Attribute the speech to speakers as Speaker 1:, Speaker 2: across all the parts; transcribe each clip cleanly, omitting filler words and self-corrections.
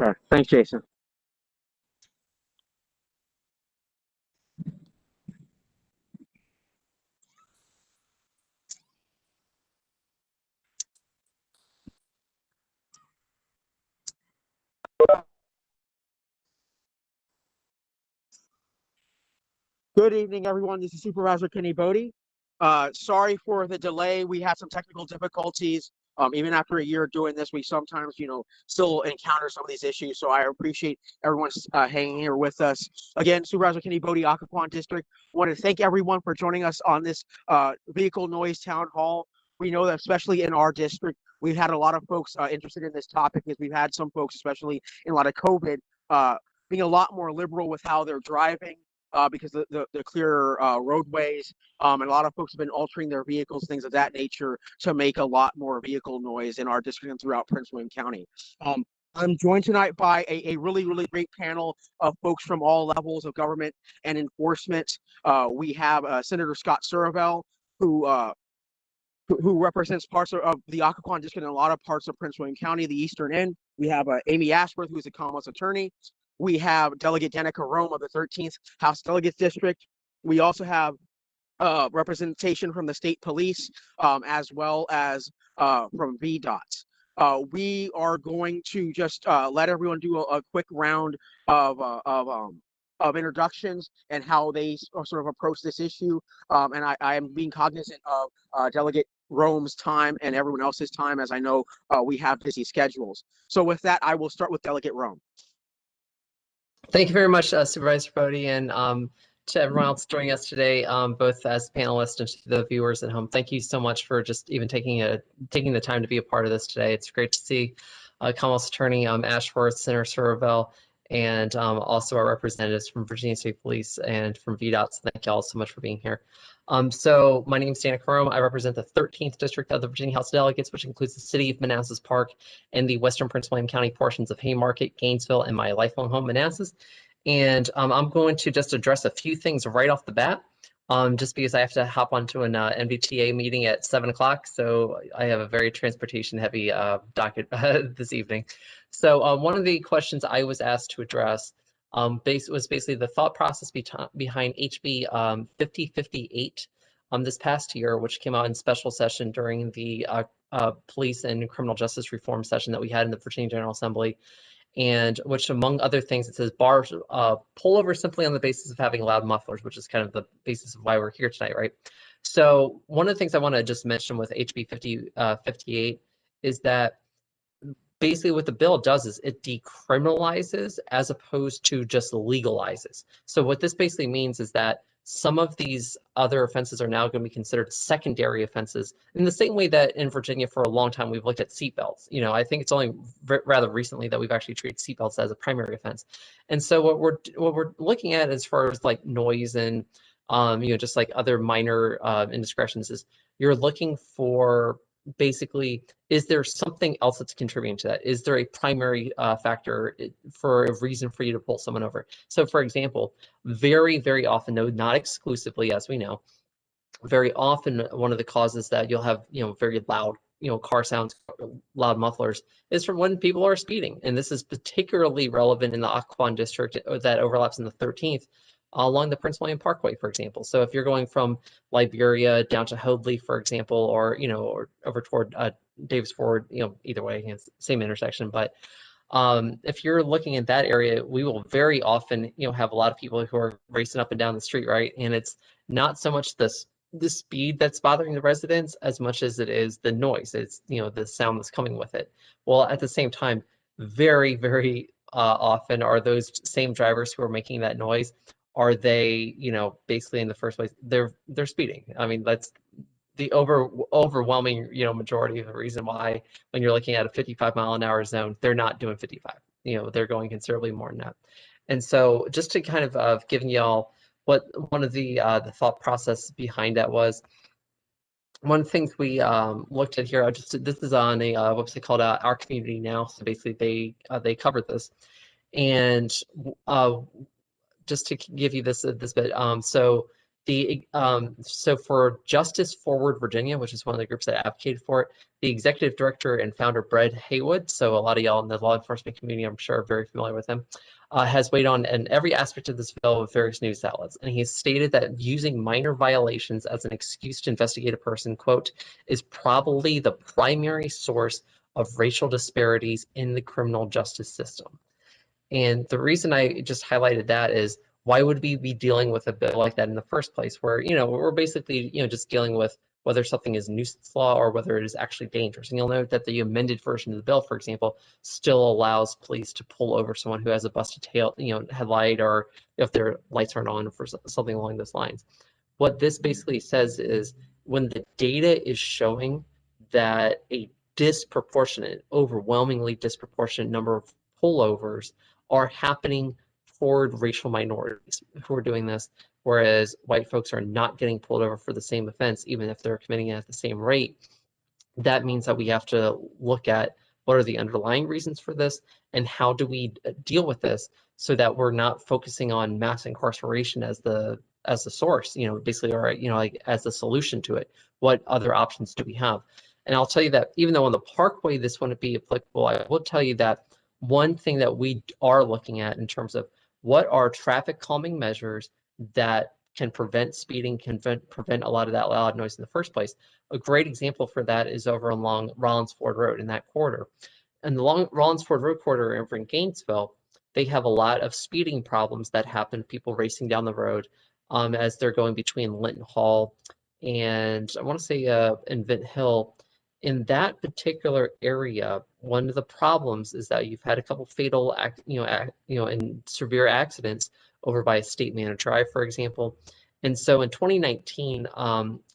Speaker 1: Okay, thanks, Jason. Good evening, everyone. This is Supervisor Boddye. Sorry for the delay. We had some technical difficulties. Even after a year doing this, we sometimes, still encounter some of these issues. So I appreciate everyone hanging here with us. Again, Supervisor Boddye, Occoquan District. I want to thank everyone for joining us on this vehicle noise town hall. We know that especially in our district, we've had a lot of folks interested in this topic because we've had some folks, especially in a lot of COVID, being a lot more liberal with how they're driving. Because the clearer roadways, and a lot of folks have been altering their vehicles, things of that nature, to make a lot more vehicle noise in our district and throughout Prince William County. I'm joined tonight by a really, really great panel of folks from all levels of government and enforcement. We have Senator Scott Surovell, who represents parts of the Occoquan District and a lot of parts of Prince William County, the eastern end. We have Amy Ashworth, who is the Commonwealth's attorney. We have Delegate Danica Roem of the 13th House Delegates District. We also have representation from the state police, as well as from VDOT. We are going to just let everyone do a quick round of introductions and how they sort of approach this issue. And I am being cognizant of Delegate Roem's time and everyone else's time, as I know we have busy schedules. So with that, I will start with Delegate Roem.
Speaker 2: Thank you very much, Supervisor Boddye, and to everyone else joining us today, both as panelists and to the viewers at home. Thank you so much for just even taking the time to be a part of this today. It's great to see Commonwealth's Attorney Ashworth, Senator Surovell, and also our representatives from Virginia State Police and from VDOT. So thank you all so much for being here. So my name is Danica Roem. I represent the 13th District of the Virginia House of Delegates, which includes the city of Manassas Park and the western Prince William County portions of Haymarket, Gainesville, and my lifelong home, Manassas. And I'm going to just address a few things right off the bat, just because I have to hop onto an MVTA meeting at 7 o'clock. So I have a very transportation heavy docket this evening. So one of the questions I was asked to address was basically the thought process behind HB 5058 this past year, which came out in special session during the police and criminal justice reform session that we had in the Virginia General Assembly, and which, among other things, it says bars pull over simply on the basis of having loud mufflers, which is kind of the basis of why we're here tonight, right? So one of the things I want to just mention with HB 5058 is that basically what the bill does is it decriminalizes as opposed to just legalizes. So what this basically means is that some of these other offenses are now going to be considered secondary offenses in the same way that in Virginia for a long time we've looked at seatbelts. I think it's only rather recently that we've actually treated seatbelts as a primary offense. And so what we're looking at as far as like noise and just like other minor indiscretions is you're looking for basically, is there something else that's contributing to that? Is there a primary factor for a reason for you to pull someone over? So for example, very, very often, though not exclusively, as we know, very often one of the causes that you'll have, very loud, car sounds, loud mufflers, is from when people are speeding. And this is particularly relevant in the Occoquan District that overlaps in the 13th, along the Prince William Parkway, for example. So if you're going from Liberia down to Hoadley, for example, or or over toward Davis Ford, either way, it's the same intersection. But if you're looking at that area, we will very often, have a lot of people who are racing up and down the street, right? And it's not so much the speed that's bothering the residents as much as it is the noise. It's the sound that's coming with it. Well, at the same time, very, very often are those same drivers who are making that noise. Are they, basically in the first place, they're speeding. I mean, that's the overwhelming, majority of the reason why when you're looking at a 55-mile-an-hour zone, they're not doing 55. They're going considerably more than that. And so just to kind of giving y'all what one of the thought process behind that was, one of the things we looked at here, this is on a website called Our Community Now. So basically they covered this. And just to give you this bit, so So for Justice Forward Virginia, which is one of the groups that advocated for it, the executive director and founder, Brad Haywood, so a lot of y'all in the law enforcement community, I'm sure, are very familiar with him, has weighed on in every aspect of this bill with various news outlets. And he has stated that using minor violations as an excuse to investigate a person, quote, is probably the primary source of racial disparities in the criminal justice system. And the reason I just highlighted that is, why would we be dealing with a bill like that in the first place, where, we're basically, just dealing with whether something is nuisance law or whether it is actually dangerous. And you'll note that the amended version of the bill, for example, still allows police to pull over someone who has a busted tail, headlight, or if their lights aren't on, for something along those lines. What this basically says is, when the data is showing that a disproportionate, overwhelmingly disproportionate number of pullovers are happening toward racial minorities who are doing this, whereas white folks are not getting pulled over for the same offense, even if they're committing it at the same rate, that means that we have to look at what are the underlying reasons for this and how do we deal with this so that we're not focusing on mass incarceration as the source, basically, or like as the solution to it. What other options do we have? And I'll tell you that even though on the Parkway this wouldn't be applicable, I will tell you that one thing that we are looking at in terms of what are traffic calming measures that can prevent speeding, can prevent a lot of that loud noise in the first place. A great example for that is over along Rollins Ford Road in that corridor. And the Rollins Ford Road corridor over in Gainesville, they have a lot of speeding problems that happen, people racing down the road as they're going between Linton Hall and I want to say in Vint Hill. In that particular area, one of the problems is that you've had a couple fatal, and severe accidents over by a state managed drive, for example. And so in 2019,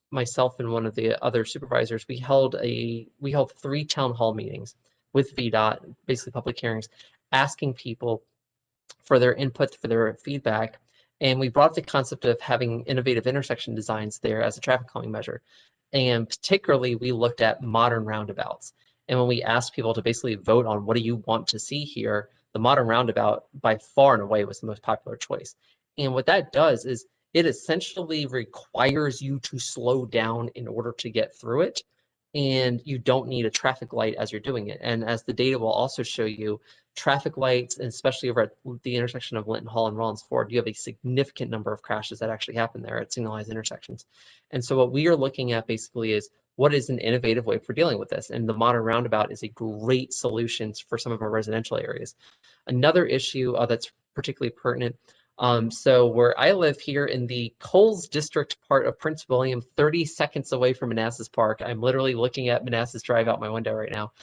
Speaker 2: myself and one of the other supervisors, we held 3 town hall meetings with VDOT, basically public hearings, asking people for their input, for their feedback. And we brought up the concept of having innovative intersection designs there as a traffic calming measure. And particularly, we looked at modern roundabouts. And when we asked people to basically vote on what do you want to see here, the modern roundabout by far and away was the most popular choice. And what that does is it essentially requires you to slow down in order to get through it. And you don't need a traffic light as you're doing it. And as the data will also show you, traffic lights, and especially over at the intersection of Linton Hall and Rollins Ford, you have a significant number of crashes that actually happen there at signalized intersections. And so what we are looking at basically is, what is an innovative way for dealing with this? And the modern roundabout is a great solution for some of our residential areas. Another issue that's particularly pertinent, so where I live here in the Coles District part of Prince William, 30 seconds away from Manassas Park, I'm literally looking at Manassas Drive out my window right now.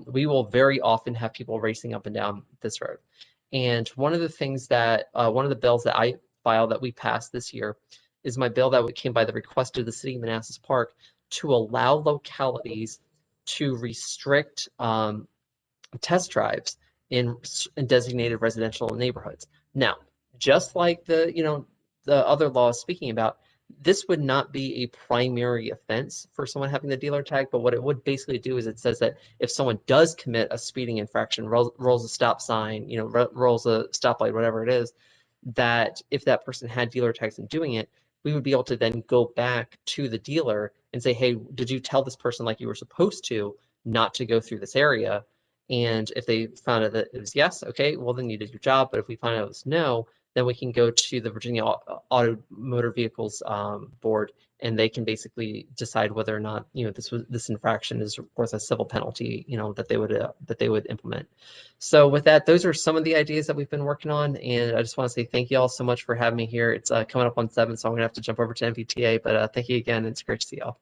Speaker 2: We will very often have people racing up and down this road. And one of the things that, one of the bills that I filed that we passed this year is my bill that came by the request of the city of Manassas Park to allow localities to restrict test drives in designated residential neighborhoods. Now, just like the other laws speaking about, this would not be a primary offense for someone having the dealer tag, but what it would basically do is it says that if someone does commit a speeding infraction, rolls a stop sign, rolls a stoplight, whatever it is, that if that person had dealer tags and doing it, we would be able to then go back to the dealer and say, hey, did you tell this person like you were supposed to not to go through this area? And if they found out that it was yes, okay, well, then you did your job. But if we find out it was no, then we can go to the Virginia Auto Motor Vehicles Board, and they can basically decide whether or not this infraction is worth a civil penalty, that they would implement. So with that, those are some of the ideas that we've been working on, and I just want to say thank you all so much for having me here. It's coming up on 7, so I'm gonna have to jump over to MVTA, but thank you again. It's great to see y'all.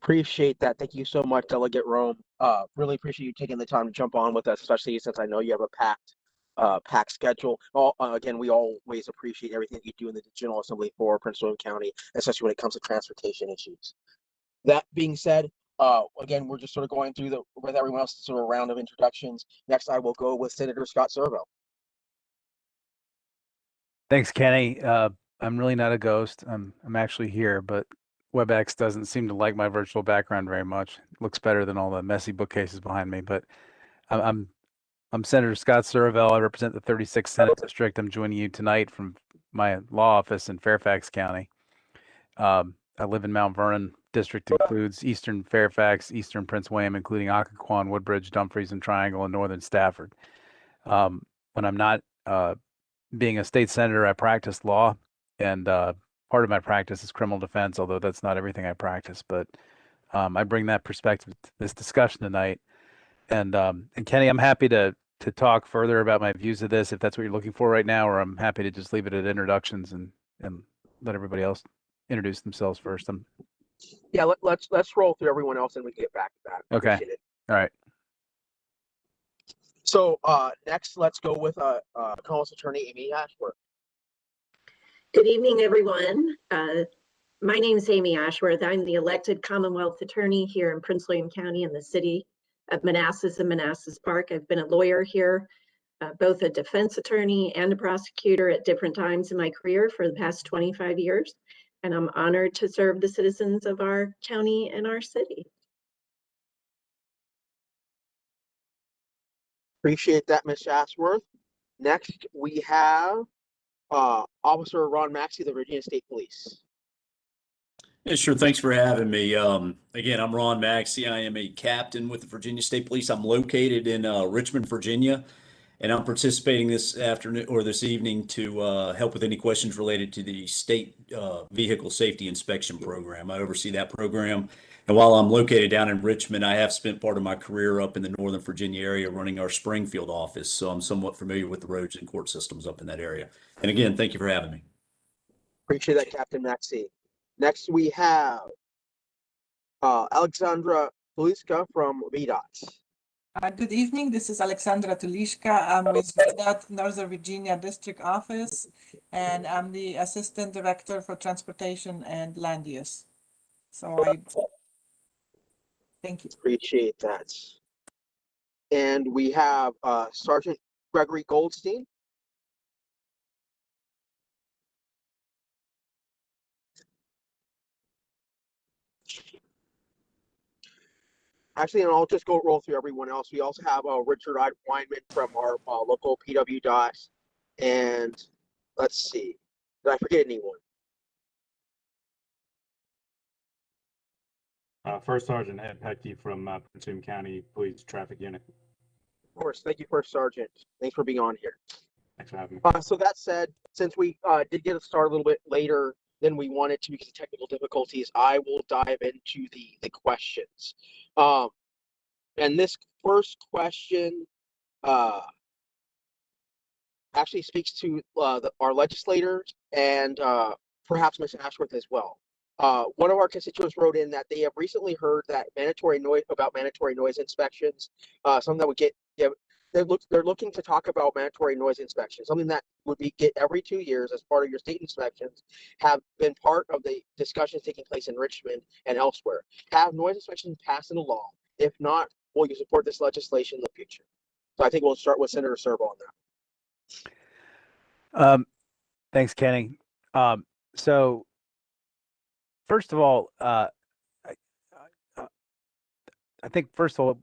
Speaker 1: Appreciate that. Thank you so much, Delegate Roem. Really appreciate you taking the time to jump on with us, especially since I know you have a packed schedule. Again, we always appreciate everything that you do in the General Assembly for Prince William County, especially when it comes to transportation issues. That being said, again, we're just sort of going through with everyone else, sort of round of introductions. Next, I will go with Senator Scott Surovell.
Speaker 3: Thanks, Kenny. I'm really not a ghost. I'm actually here, but WebEx doesn't seem to like my virtual background very much. It looks better than all the messy bookcases behind me. But I'm Senator Scott Surovell. I represent the 36th Senate District. I'm joining you tonight from my law office in Fairfax County. I live in Mount Vernon. District includes Eastern Fairfax, Eastern Prince William, including Occoquan, Woodbridge, Dumfries, and Triangle, and Northern Stafford. When I'm not being a state senator, I practice law, and part of my practice is criminal defense, although that's not everything I practice. But I bring that perspective to this discussion tonight. And Kenny, I'm happy to talk further about my views of this if that's what you're looking for right now, or I'm happy to just leave it at introductions and let everybody else introduce themselves first.
Speaker 1: Yeah, let's roll through everyone else and we can get back to that.
Speaker 3: Okay.
Speaker 1: Appreciate it.
Speaker 3: All right.
Speaker 1: So next, let's go with Commonwealth Attorney Amy Ashworth.
Speaker 4: Good evening, everyone. My name is Amy Ashworth. I'm the elected Commonwealth Attorney here in Prince William County in the city of Manassas and Manassas Park. I've been a lawyer here, both a defense attorney and a prosecutor at different times in my career for the past 25 years. And I'm honored to serve the citizens of our county and our city.
Speaker 1: Appreciate that, Ms. Ashworth. Next, we have Officer Ron Maxey, the Virginia State Police.
Speaker 5: Yeah, sure. Thanks for having me. Again, I'm Ron Maxey. I am a captain with the Virginia State Police. I'm located in Richmond, Virginia, and I'm participating this afternoon or this evening to help with any questions related to the state vehicle safety inspection program. I oversee that program. And while I'm located down in Richmond, I have spent part of my career up in the Northern Virginia area running our Springfield office. So I'm somewhat familiar with the roads and court systems up in that area. And again, thank you for having me.
Speaker 1: Appreciate that, Captain Maxey. Next, we have Alexandra Tuliska from VDOT.
Speaker 6: Good evening. This is Alexandra Tulishka. I'm with VDOT Northern Virginia District Office, and I'm the Assistant Director for Transportation and Land Use. So thank you.
Speaker 1: Appreciate that. And we have Sergeant Gregory Goldstein. Actually, and I'll just go roll through everyone else. We also have Richard Weinman from our local PW dot. And let's see, did I forget anyone?
Speaker 7: First Sergeant Ed Pecky from Prince William County Police Traffic Unit.
Speaker 1: Of course, thank you, First Sergeant. Thanks for being on here.
Speaker 7: Thanks for having me.
Speaker 1: So that said, since we did get it started a little bit later than we wanted to because of technical difficulties, I will dive into the questions. And this first question actually speaks to our legislators and perhaps Ms. Ashworth as well. One of our constituents wrote in that they have recently heard that mandatory noise inspections, something that would get, they're looking to talk about mandatory noise inspections, something that would be get every 2 years as part of your state inspections, have been part of the discussions taking place in Richmond and elsewhere. Have noise inspections passed into law? If not, will you support this legislation in the future? So I think we'll start with Senator Servo on that.
Speaker 3: Thanks, Kenny. So first of all, I think first of all,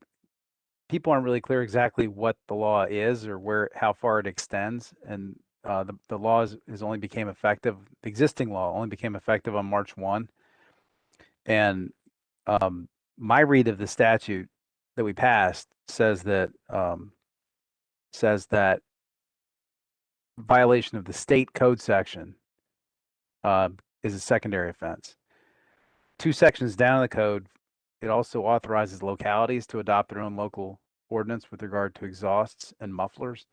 Speaker 3: people aren't really clear exactly what the law is or how far it extends. And the law has only became effective. The existing law only became effective on March 1. And my read of the statute that we passed says that violation of the state code section is a secondary offense. 2 sections down in the code, it also authorizes localities to adopt their own local ordinance with regard to exhausts and mufflers.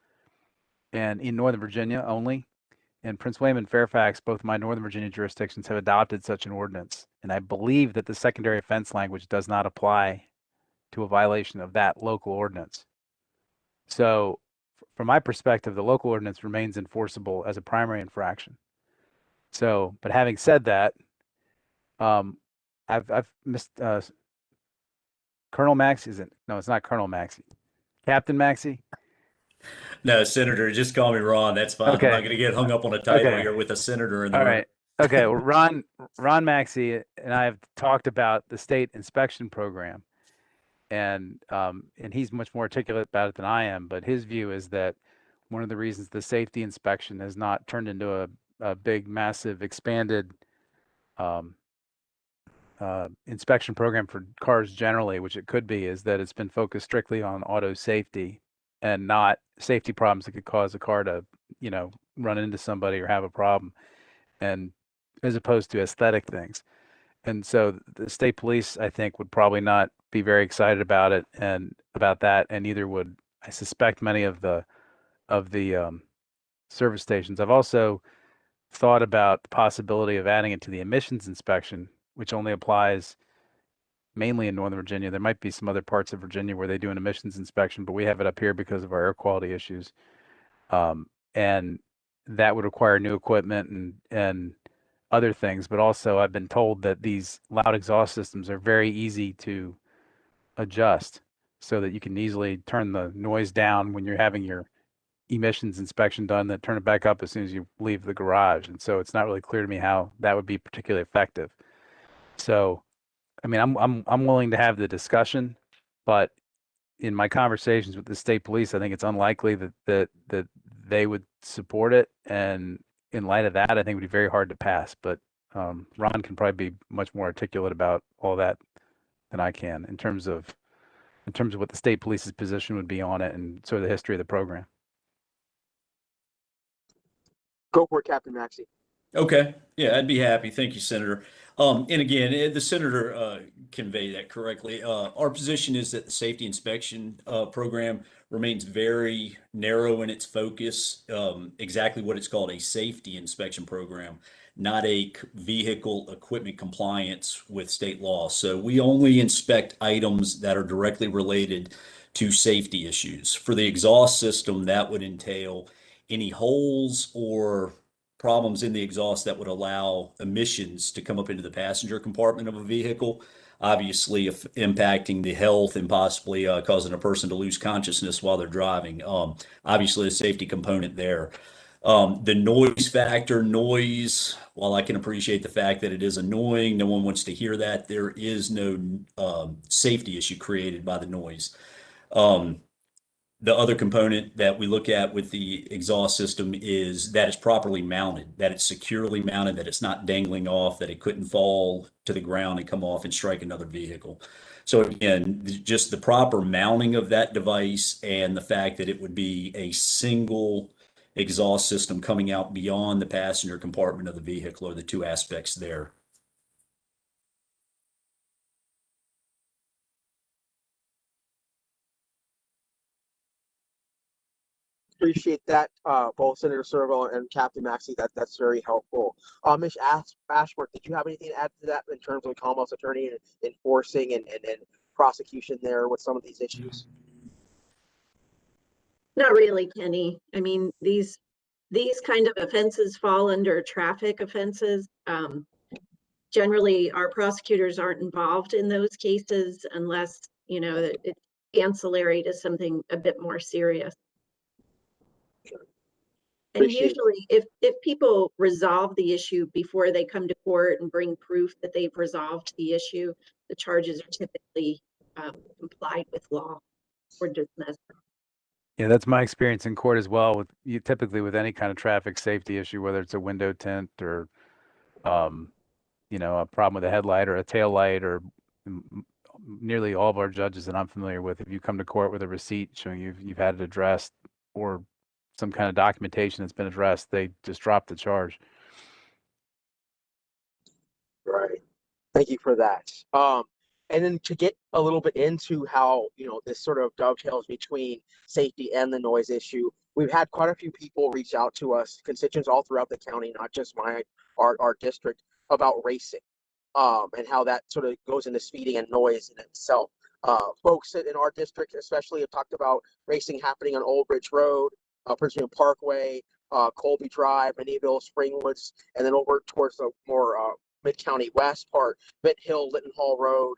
Speaker 3: And in Northern Virginia only, and Prince William and Fairfax, both my Northern Virginia jurisdictions have adopted such an ordinance. And I believe that the secondary offense language does not apply to a violation of that local ordinance. So from my perspective, the local ordinance remains enforceable as a primary infraction. So, but having said that, I've missed Colonel Maxey. No, it's not Colonel Maxey. Captain Maxey.
Speaker 5: No, Senator, just call me Ron. That's fine.
Speaker 3: Okay.
Speaker 5: I'm not going to get hung up on a title
Speaker 3: Okay.
Speaker 5: here with a senator in the
Speaker 3: All
Speaker 5: room.
Speaker 3: right. Okay. Well, Ron Maxey and I have talked about the state inspection program, and he's much more articulate about it than I am. But his view is that one of the reasons the safety inspection has not turned into a big, massive, expanded inspection program for cars generally, which it could be, is that it's been focused strictly on auto safety and not safety problems that could cause a car to, run into somebody or have a problem, and as opposed to aesthetic things. And so the state police, I think, would probably not be very excited about it and about that, and neither would, I suspect, many of the service stations. I've also thought about the possibility of adding it to the emissions inspection, which only applies mainly in Northern Virginia. There might be some other parts of Virginia where they do an emissions inspection, but we have it up here because of our air quality issues. And that would require new equipment and other things. But also, I've been told that these loud exhaust systems are very easy to adjust so that you can easily turn the noise down when you're having your emissions inspection done, then turn it back up as soon as you leave the garage. And so it's not really clear to me how that would be particularly effective. So, I mean, I'm willing to have the discussion, but in my conversations with the state police, I think it's unlikely that they would support it. And in light of that, I think it would be very hard to pass. But Ron can probably be much more articulate about all that than I can in terms of what the state police's position would be on it and sort of the history of the program.
Speaker 1: Go for it, Captain Maxey.
Speaker 5: Okay. Yeah, I'd be happy. Thank you, Senator. And again, the Senator conveyed that correctly. Our position is that the safety inspection program remains very narrow in its focus, exactly what it's called, a safety inspection program, not a vehicle equipment compliance with state law. So we only inspect items that are directly related to safety issues. For the exhaust system, that would entail any holes or problems in the exhaust that would allow emissions to come up into the passenger compartment of a vehicle, obviously impacting the health and possibly causing a person to lose consciousness while they're driving. Obviously, a safety component there. The noise factor, while I can appreciate the fact that it is annoying, no one wants to hear that, there is no safety issue created by the noise. The other component that we look at with the exhaust system is that it's properly mounted, that it's securely mounted, that it's not dangling off, that it couldn't fall to the ground and come off and strike another vehicle. So again, just the proper mounting of that device and the fact that it would be a single exhaust system coming out beyond the passenger compartment of the vehicle are the two aspects there.
Speaker 1: Appreciate that, both Senator Surovell and Captain Maxey. That's very helpful. Ms. Ashworth, did you have anything to add to that in terms of the Commonwealth's attorney and enforcing and prosecution there with some of these issues?
Speaker 4: Not really, Kenny. I mean, these kind of offenses fall under traffic offenses. Generally, our prosecutors aren't involved in those cases unless, it's ancillary to something a bit more serious. And usually, if people resolve the issue before they come to court and bring proof that they've resolved the issue, the charges are typically complied with law or dismissed.
Speaker 3: Yeah, that's my experience in court as well. Typically with any kind of traffic safety issue, whether it's a window tint or, a problem with a headlight or a tail light, or nearly all of our judges that I'm familiar with, if you come to court with a receipt showing you've had it addressed or some kind of documentation that's been addressed, they just drop the charge.
Speaker 1: Right. Thank you for that. And then to get a little bit into how, this sort of dovetails between safety and the noise issue, we've had quite a few people reach out to us, constituents all throughout the county, not just our district, about racing, and how that sort of goes into speeding and noise in itself. Folks in our district especially have talked about racing happening on Old Bridge Road, Prince William Parkway, Colby Drive, Minnieville, Springwoods, and then over towards the more Mid-County West part, Bent Hill, Litton Hall Road,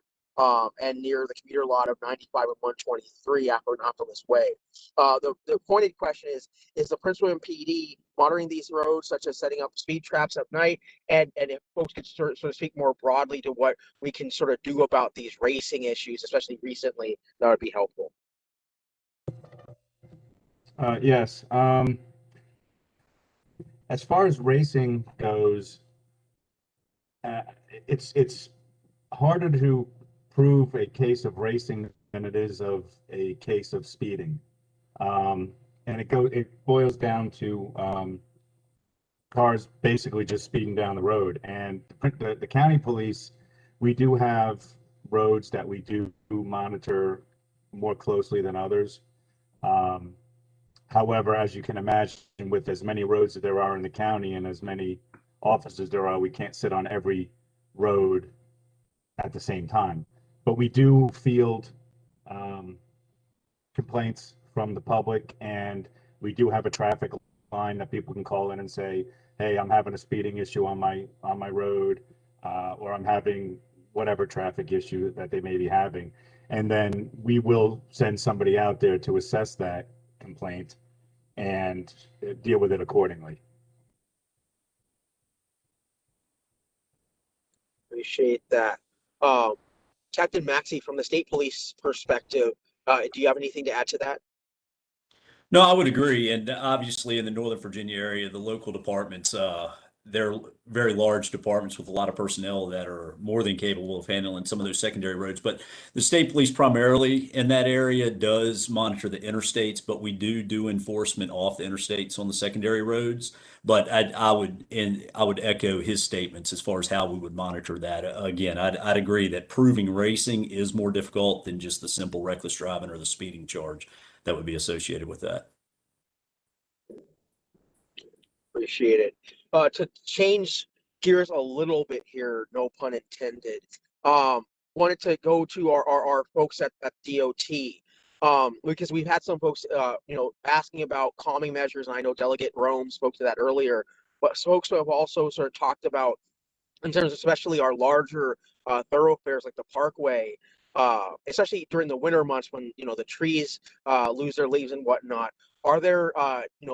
Speaker 1: and near the commuter lot of 95 and 123 Appomattox Way. The pointed question is the Prince William PD monitoring these roads, such as setting up speed traps at night? And if folks could sort of speak more broadly to what we can sort of do about these racing issues, especially recently, that would be helpful.
Speaker 7: Yes. As far as racing goes, it's harder to prove a case of racing than it is of a case of speeding. And it boils down to cars basically just speeding down the road. And the county police, we do have roads that we do monitor more closely than others. However, as you can imagine, with as many roads as there are in the county and as many officers there are, we can't sit on every road at the same time. But we do field complaints from the public, and we do have a traffic line that people can call in and say, hey, I'm having a speeding issue on my road, or I'm having whatever traffic issue that they may be having. And then we will send somebody out there to assess that complaint and deal with it accordingly.
Speaker 1: Appreciate that. Captain Maxey, from the state police perspective, do you have anything to add to that?
Speaker 5: No, I would agree. And obviously in the Northern Virginia area, the local departments, they're very large departments with a lot of personnel that are more than capable of handling some of those secondary roads. But the state police primarily in that area does monitor the interstates, but we do enforcement off the interstates on the secondary roads. But I would echo his statements as far as how we would monitor that. Again, I'd agree that proving racing is more difficult than just the simple reckless driving or the speeding charge that would be associated with that.
Speaker 1: Appreciate it. To change gears a little bit here, no pun intended. Wanted to go to our folks at DOT, because we've had some folks, asking about calming measures, and I know Delegate Roem spoke to that earlier. But folks have also sort of talked about, in terms of especially our larger thoroughfares like the Parkway, especially during the winter months when the trees lose their leaves and whatnot. Are there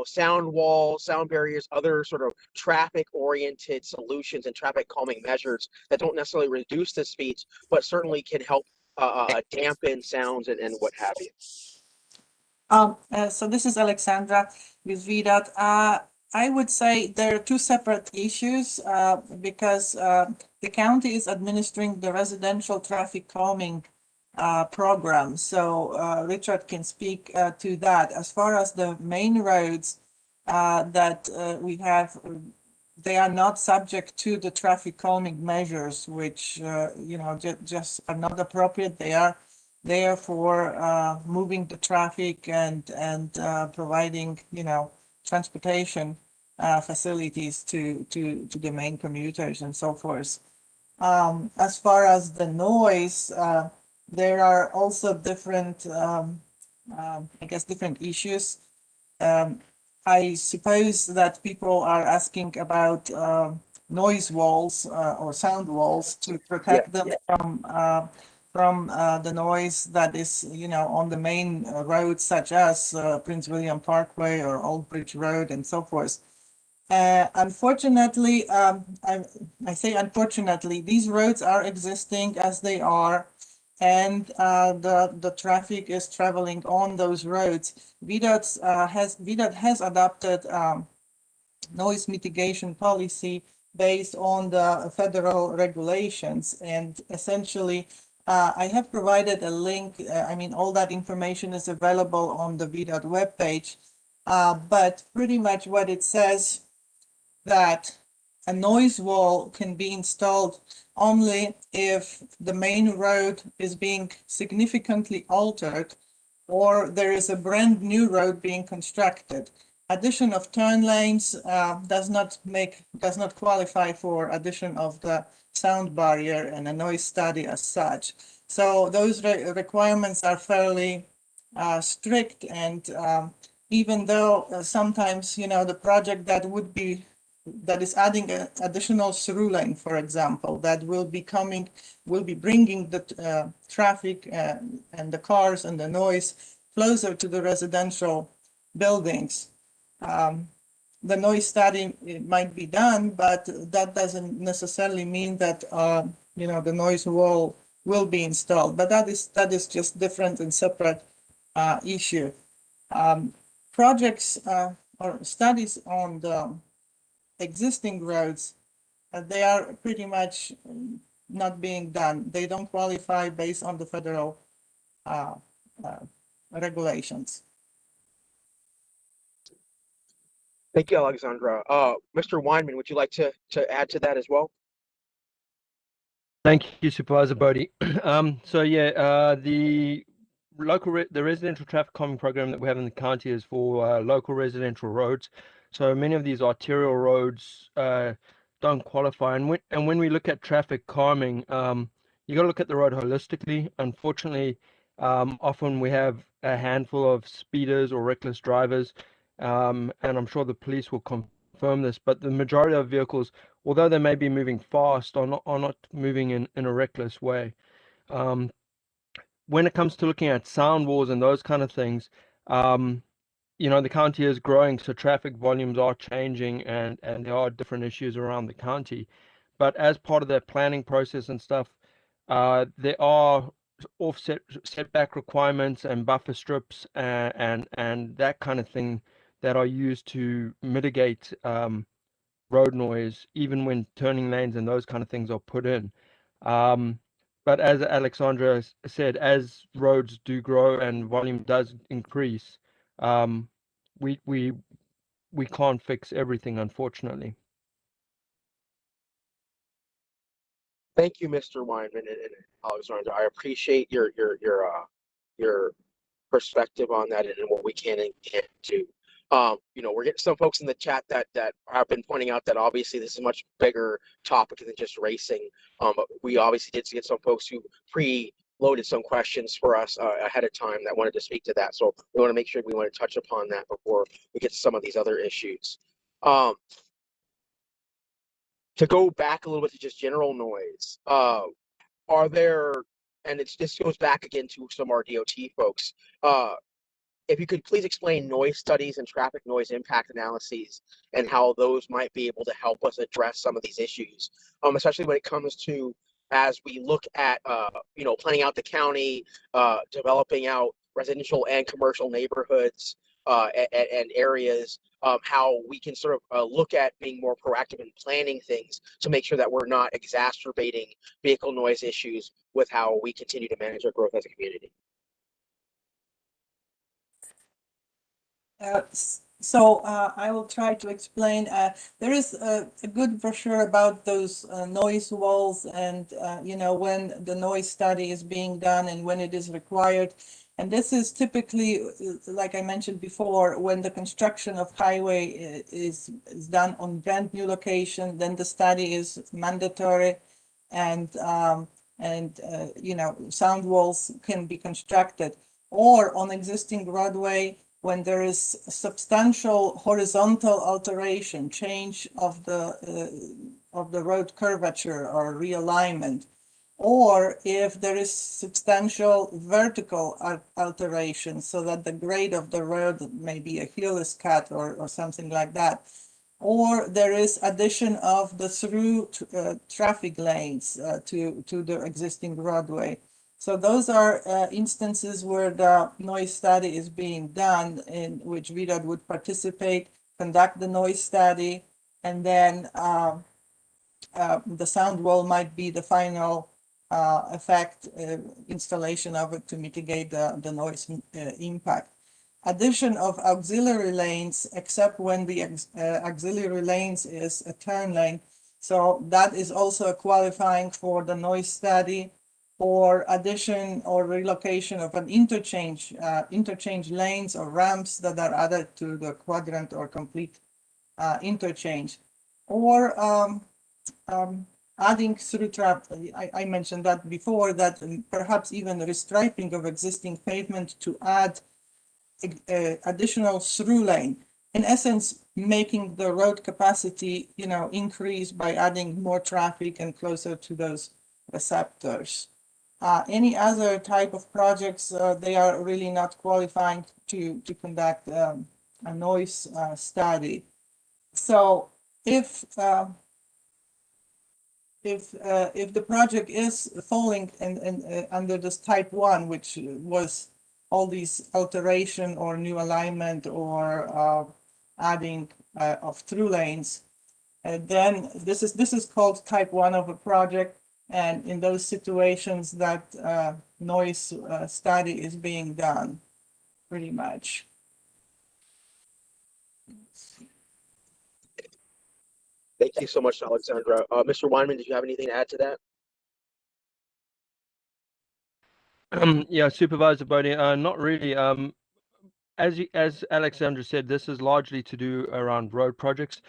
Speaker 1: sound walls, sound barriers, other sort of traffic-oriented solutions and traffic calming measures that don't necessarily reduce the speeds, but certainly can help dampen sounds and what have you?
Speaker 6: So this is Alexandra with VDOT. I would say there are two separate issues because the county is administering the residential traffic calming program. So Richard can speak to that. As far as the main roads that we have, they are not subject to the traffic calming measures, which just are not appropriate. They are there for moving the traffic and providing transportation facilities to the main commuters and so forth. As far as the noise, there are also different, different issues. I suppose that people are asking about noise walls or sound walls to protect them from the noise that is, on the main roads such as Prince William Parkway or Old Bridge Road and so forth. Unfortunately, I say unfortunately, these roads are existing as they are, and the traffic is traveling on those roads. VDOT has adopted noise mitigation policy based on the federal regulations, and essentially I have provided a link. All that information is available on the VDOT webpage, but pretty much what it says that a noise wall can be installed only if the main road is being significantly altered or there is a brand new road being constructed. Addition of turn lanes does not qualify for addition of the sound barrier and a noise study as such. So those requirements are fairly strict, and even though sometimes the project that is adding an additional through lane, for example, that will be bringing the traffic and the cars and the noise closer to the residential buildings. The noise study might be done, but that doesn't necessarily mean that the noise wall will be installed. But that is just different and separate issue. Projects or studies on the existing roads, they are pretty much not being done. They don't qualify based on the federal regulations.
Speaker 1: Thank you, Alexandra. Mr. Weinman, would you like to add to that as well?
Speaker 8: Thank you, Supervisor Boddye. So yeah, the residential traffic calming program that we have in the county is for local residential roads. So many of these arterial roads don't qualify. And when we look at traffic calming, you got to look at the road holistically. Unfortunately, often we have a handful of speeders or reckless drivers, and I'm sure the police will confirm this, but the majority of vehicles, although they may be moving fast, are not moving in a reckless way. When it comes to looking at sound walls and those kind of things, the county is growing, so traffic volumes are changing, and there are different issues around the county. But as part of that planning process and stuff, there are setback requirements and buffer strips and that kind of thing that are used to mitigate road noise, even when turning lanes and those kind of things are put in. But as Alexandra said, as roads do grow and volume does increase, we can't fix everything, unfortunately.
Speaker 1: Thank you, Mr. Weinman and Alexandra. I appreciate your perspective on that and what we can and can't do. We're getting some folks in the chat that have been pointing out that obviously this is a much bigger topic than just racing. But we obviously did get some folks who pre-loaded some questions for us ahead of time that wanted to speak to that. So we want to make sure we want to touch upon that before we get to some of these other issues. To go back a little bit to just general noise, are there, and this goes back again to some of our DOT folks, if you could please explain noise studies and traffic noise impact analyses and how those might be able to help us address some of these issues, especially when it comes to, as we look at, planning out the county, developing out residential and commercial neighborhoods and areas, how we can sort of look at being more proactive in planning things to make sure that we're not exacerbating vehicle noise issues with how we continue to manage our growth as a community.
Speaker 6: I will try to explain. There is a good brochure about those noise walls and, when the noise study is being done and when it is required. And this is typically, like I mentioned before, when the construction of highway is done on brand new location, then the study is mandatory, and sound walls can be constructed, or on existing roadway when there is substantial horizontal alteration, change of the road curvature or realignment, or if there is substantial vertical alteration, so that the grade of the road, maybe a hill is cut or something like that, or there is addition of the through traffic lanes to the existing roadway. So those are instances where the noise study is being done, in which VDOT would participate, conduct the noise study, and then the sound wall might be the final effect, installation of it to mitigate the noise impact. Addition of auxiliary lanes, except when the auxiliary lanes is a turn lane. So that is also qualifying for the noise study, or addition or relocation of an interchange lanes or ramps that are added to the quadrant or complete interchange, or adding through traffic. I mentioned that before, that perhaps even restriping of existing pavement to add additional through lane. In essence, making the road capacity, increase by adding more traffic and closer to those receptors. Any other type of projects, they are really not qualifying to conduct a noise study. So if the project is falling under this type 1, which was all these alteration or new alignment or adding of through lanes, And then this is called type 1 of a project. And in those situations that noise study is being done, pretty much.
Speaker 1: Thank you so much, Alexandra. Mr. Weinman, did you have anything to add to that?
Speaker 8: Yeah, Supervisor Boddye, not really. As Alexandra said, this is largely to do around road projects.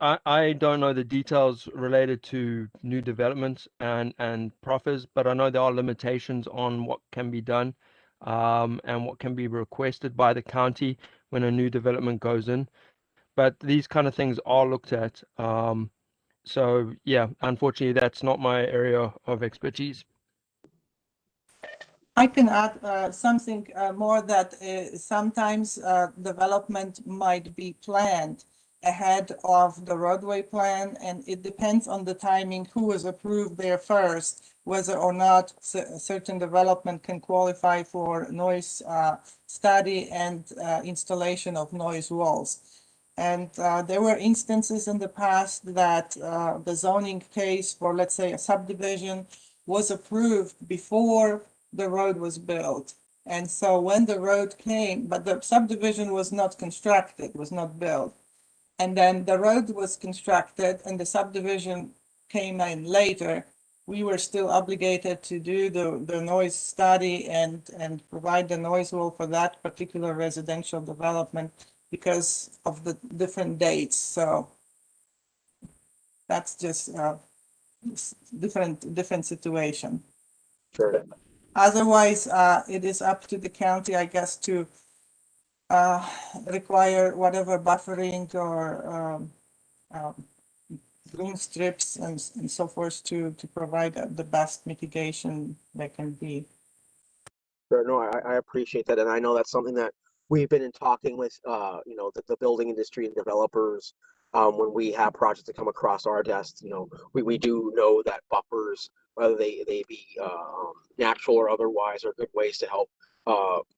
Speaker 8: I don't know the details related to new developments and profits, but I know there are limitations on what can be done and what can be requested by the county when a new development goes in. But these kind of things are looked at. So yeah, unfortunately, that's not my area of expertise.
Speaker 6: I can add something more that sometimes development might be planned ahead of the roadway plan, and it depends on the timing who was approved there first, whether or not a certain development can qualify for noise study and installation of noise walls. And there were instances in the past that the zoning case for, let's say, a subdivision was approved before the road was built. And so when the road came, but the subdivision was not constructed, was not built. And then the road was constructed and the subdivision came in later, we were still obligated to do the noise study and provide the noise wall for that particular residential development because of the different dates. So that's just a different situation.
Speaker 1: Sure.
Speaker 6: Otherwise, it is up to the county, I guess, to require whatever buffering or green strips and so forth to provide the best mitigation that can be.
Speaker 1: Sure. No, I appreciate that, and I know that's something that we've been in talking with, you know, the building industry and developers. When we have projects that come across our desks, you know, we do know that buffers, whether they be natural or otherwise, are good ways to help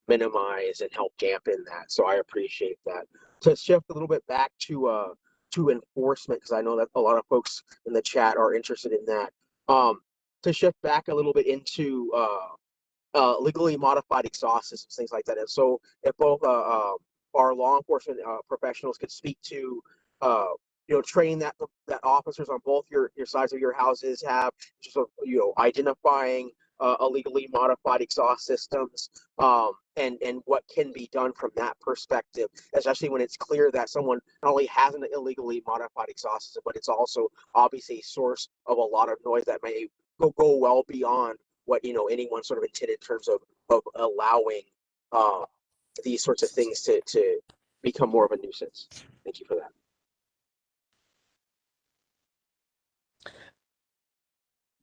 Speaker 1: minimize and help dampen that. So I appreciate that. To shift a little bit back to enforcement, because I know that a lot of folks in the chat are interested in that. To shift back a little bit into legally modified exhaust systems, things like that. And so if both our law enforcement professionals could speak to, you know, training that officers on both your sides of your houses have, just, you know, identifying illegally modified exhaust systems, and what can be done from that perspective, especially when it's clear that someone not only has an illegally modified exhaust system, but it's also obviously a source of a lot of noise that may go well beyond what, you know, anyone sort of intended in terms of allowing these sorts of things to become more of a nuisance. Thank you for that.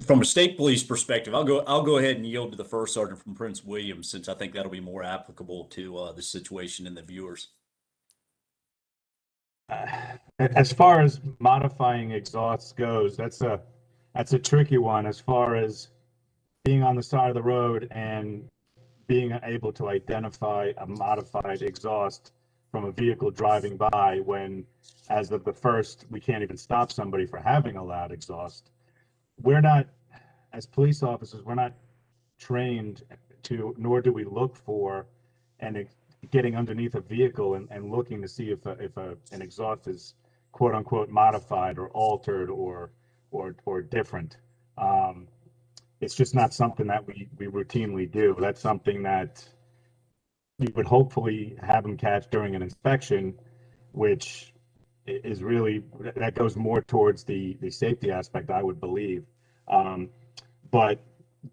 Speaker 5: From a state police perspective, I'll go ahead and yield to the first sergeant from Prince William, since I think that'll be more applicable to the situation and the viewers.
Speaker 7: As far as modifying exhausts goes, that's a tricky one. As far as being on the side of the road and being able to identify a modified exhaust from a vehicle driving by, when, as of the first, we can't even stop somebody for having a loud exhaust. We're not, as police officers, we're not trained to, nor do we look for and getting underneath a vehicle and looking to see if an exhaust is quote unquote modified or altered or different. It's just not something that we routinely do. That's something that we would hopefully have them catch during an inspection, which is really, that goes more towards the safety aspect, I would believe. But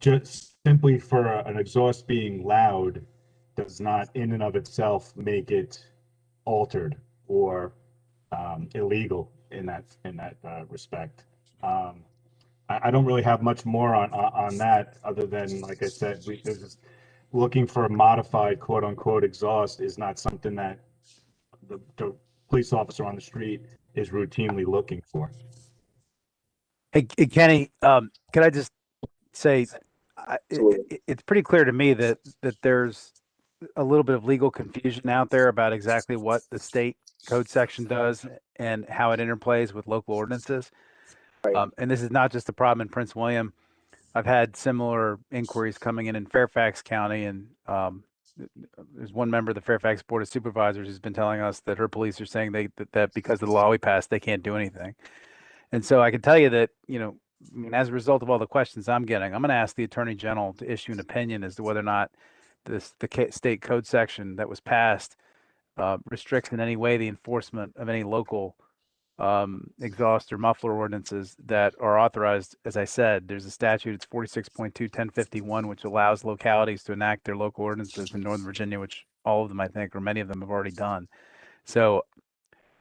Speaker 7: just simply for an exhaust being loud does not in and of itself make it altered or illegal in that respect. I don't really have much more on that, other than, like I said, looking for a modified quote unquote exhaust is not something that the police officer on the street is routinely looking for.
Speaker 3: Hey, Kenny, can I just say, it's pretty clear to me that there's a little bit of legal confusion out there about exactly what the state code section does and how it interplays with local ordinances.
Speaker 1: Right.
Speaker 3: And this is not just a problem in Prince William. I've had similar inquiries coming in Fairfax County, and there's one member of the Fairfax Board of Supervisors who's been telling us that her police are saying that because of the law we passed, they can't do anything. And so I can tell you that, I mean, as a result of all the questions I'm getting, I'm going to ask the Attorney General to issue an opinion as to whether or not the state code section that was passed restricts in any way the enforcement of any local exhaust or muffler ordinances that are authorized. As I said, there's a statute, it's 46.2/1051, which allows localities to enact their local ordinances in Northern Virginia, which all of them, I think, or many of them have already done. So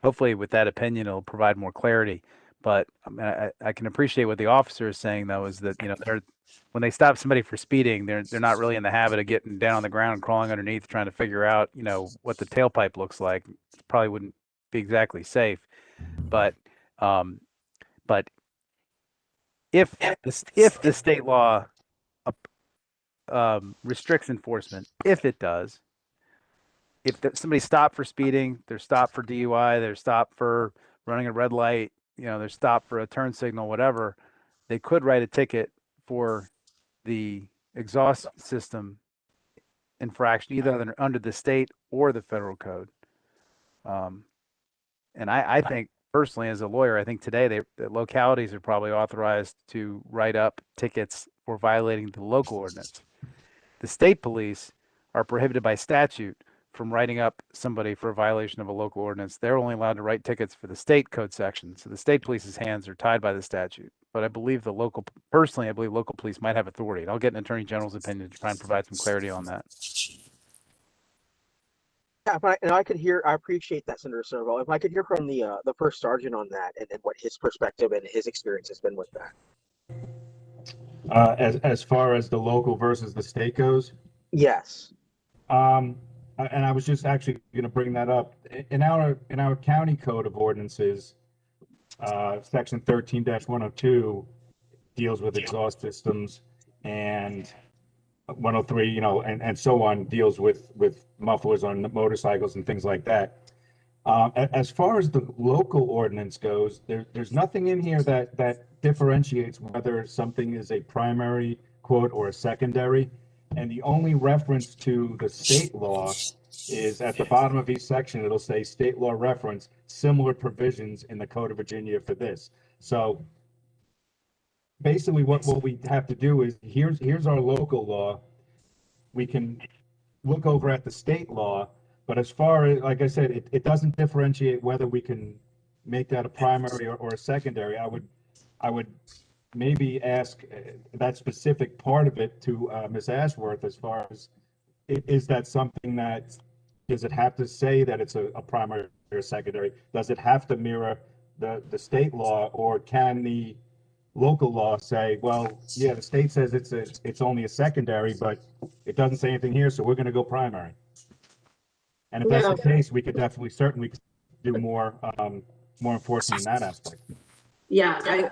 Speaker 3: hopefully with that opinion, it'll provide more clarity. But I mean, I can appreciate what the officer is saying, though, is that, when they stop somebody for speeding, they're not really in the habit of getting down on the ground and crawling underneath, trying to figure out, what the tailpipe looks like. It probably wouldn't be exactly safe. But if the state law restricts enforcement, if it does, if somebody stopped for speeding, they're stopped for DUI, they're stopped for running a red light, they're stopped for a turn signal, whatever, they could write a ticket for the exhaust system infraction, either under the state or the federal code. And I think personally, as a lawyer, I think today the localities are probably authorized to write up tickets for violating the local ordinance. The state police are prohibited by statute from writing up somebody for a violation of a local ordinance. They're only allowed to write tickets for the state code section. So the state police's hands are tied by the statute. But I believe personally, I believe local police might have authority. And I'll get an attorney general's opinion to try and provide some clarity on that.
Speaker 1: Yeah, I appreciate that, Senator Surovell. If I could hear from the first sergeant on that, and what his perspective and his experience has been with that.
Speaker 7: As far as the local versus the state goes,
Speaker 1: Yes.
Speaker 7: and I was just actually going to bring that up in our county code of ordinances. Section 13-102 deals with exhaust systems, and 103, and so on, deals with mufflers on motorcycles and things like that. As far as the local ordinance goes, there's nothing in here that differentiates whether something is a primary quote or a secondary. And the only reference to the state law is at the bottom of each section. It'll say state law reference, similar provisions in the Code of Virginia for this. So basically what we have to do is here's our local law. We can look over at the state law, but as far as, like I said, it doesn't differentiate whether we can make that a primary or a secondary. I would maybe ask that specific part of it to Ms. Ashworth, as far as, is that something that, does it have to say that it's a primary or secondary? Does it have to mirror the state law, or can the local law say, well, yeah, the state says it's only a secondary, but it doesn't say anything here, so we're going to go primary? And if that's the case, we could certainly do more enforcement in that aspect.
Speaker 4: Yeah,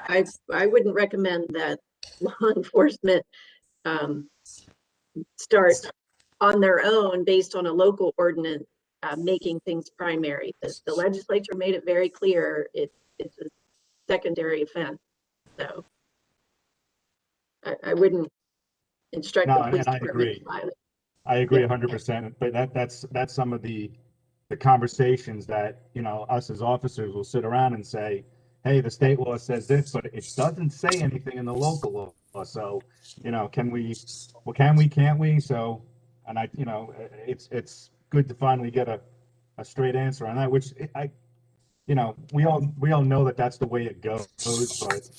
Speaker 4: I wouldn't recommend that law enforcement start on their own based on a local ordinance making things primary. The legislature made it very clear it's a secondary offense. So I wouldn't instruct the police department to file it.
Speaker 7: I agree 100%, but that's some of the conversations that, us as officers will sit around and say, hey, the state law says this, but it doesn't say anything in the local law. So, can't we? So, and it's good to finally get a straight answer on that, which we all know that that's the way it goes, but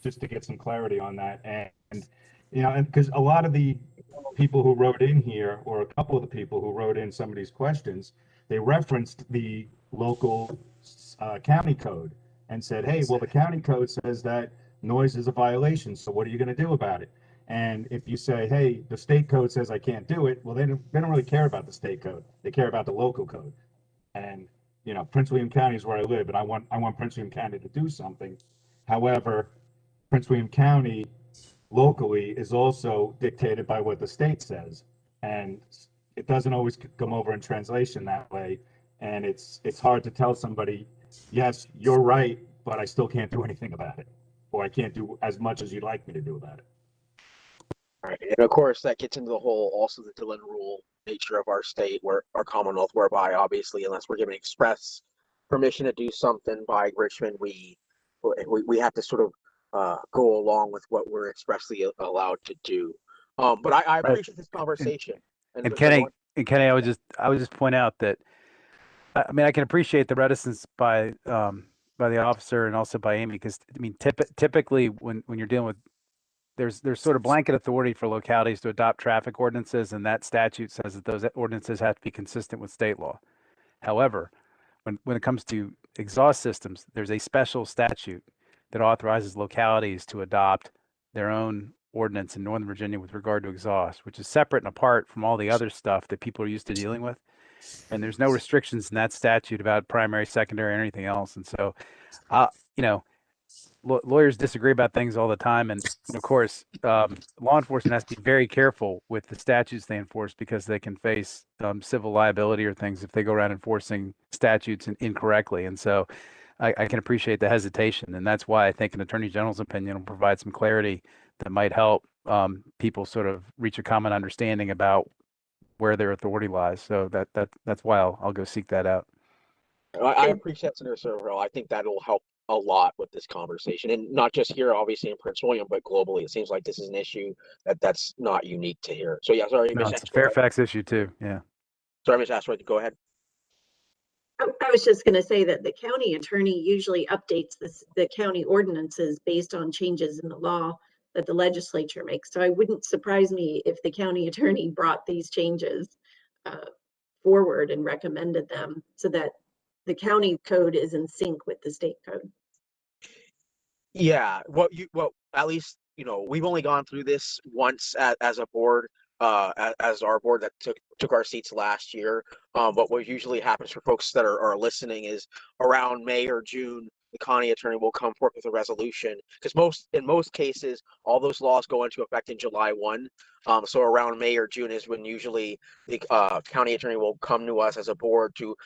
Speaker 7: just to get some clarity on that. And because a lot of the people who wrote in here, or a couple of the people who wrote in some of these questions, they referenced the local county code and said, hey, well, the county code says that noise is a violation, so what are you going to do about it? And if you say, hey, the state code says I can't do it, well, they don't really care about the state code. They care about the local code. And Prince William County is where I live, and I want Prince William County to do something. However, Prince William County locally is also dictated by what the state says, and it doesn't always come over in translation that way. And it's hard to tell somebody, yes, you're right, but I still can't do anything about it, or I can't do as much as you'd like me to do about it.
Speaker 1: All right, and of course that gets into the whole also the Dillon rule nature of our state, where our Commonwealth, whereby obviously unless we're given express permission to do something by Richmond, we have to sort of go along with what we're expressly allowed to do. But I
Speaker 3: Right.
Speaker 1: appreciate this conversation.
Speaker 3: And Kenny, I would just point out that I mean I can appreciate the reticence by the officer and also by Amy, because I mean typically when you're dealing with there's sort of blanket authority for localities to adopt traffic ordinances, and that statute says that those ordinances have to be consistent with state law. However, when it comes to exhaust systems, there's a special statute that authorizes localities to adopt their own ordinance in Northern Virginia with regard to exhaust, which is separate and apart from all the other stuff that people are used to dealing with. And there's no restrictions in that statute about primary, secondary, or anything else. And so, you know, lawyers disagree about things all the time, and of course, law enforcement has to be very careful with the statutes they enforce, because they can face civil liability or things if they go around enforcing statutes incorrectly. And so, I can appreciate the hesitation, and that's why I think an attorney general's opinion will provide some clarity that might help people sort of reach a common understanding about where their authority lies. So that's why I'll go seek that out.
Speaker 1: I appreciate Senator Surovell. I think that'll help a lot with this conversation, and not just here, obviously in Prince William, but globally. It seems like this is an issue that's not unique to here. So yeah, sorry,
Speaker 3: No,
Speaker 1: Ms.
Speaker 3: it's a
Speaker 1: Ashworth.
Speaker 3: Fairfax issue too. Yeah.
Speaker 1: Sorry, Ms. Ashworth, go ahead.
Speaker 4: I was just going to say that the county attorney usually updates the county ordinances based on changes in the law that the legislature makes. So it wouldn't surprise me if the county attorney brought these changes forward and recommended them so that the county code is in sync with the state code.
Speaker 1: Yeah, well, at least, we've only gone through this once as a board, as our board that took our seats last year. But what usually happens for folks that are listening is around May or June, the county attorney will come forth with a resolution, because in most cases, all those laws go into effect in July 1. So around May or June is when usually the county attorney will come to us as a board to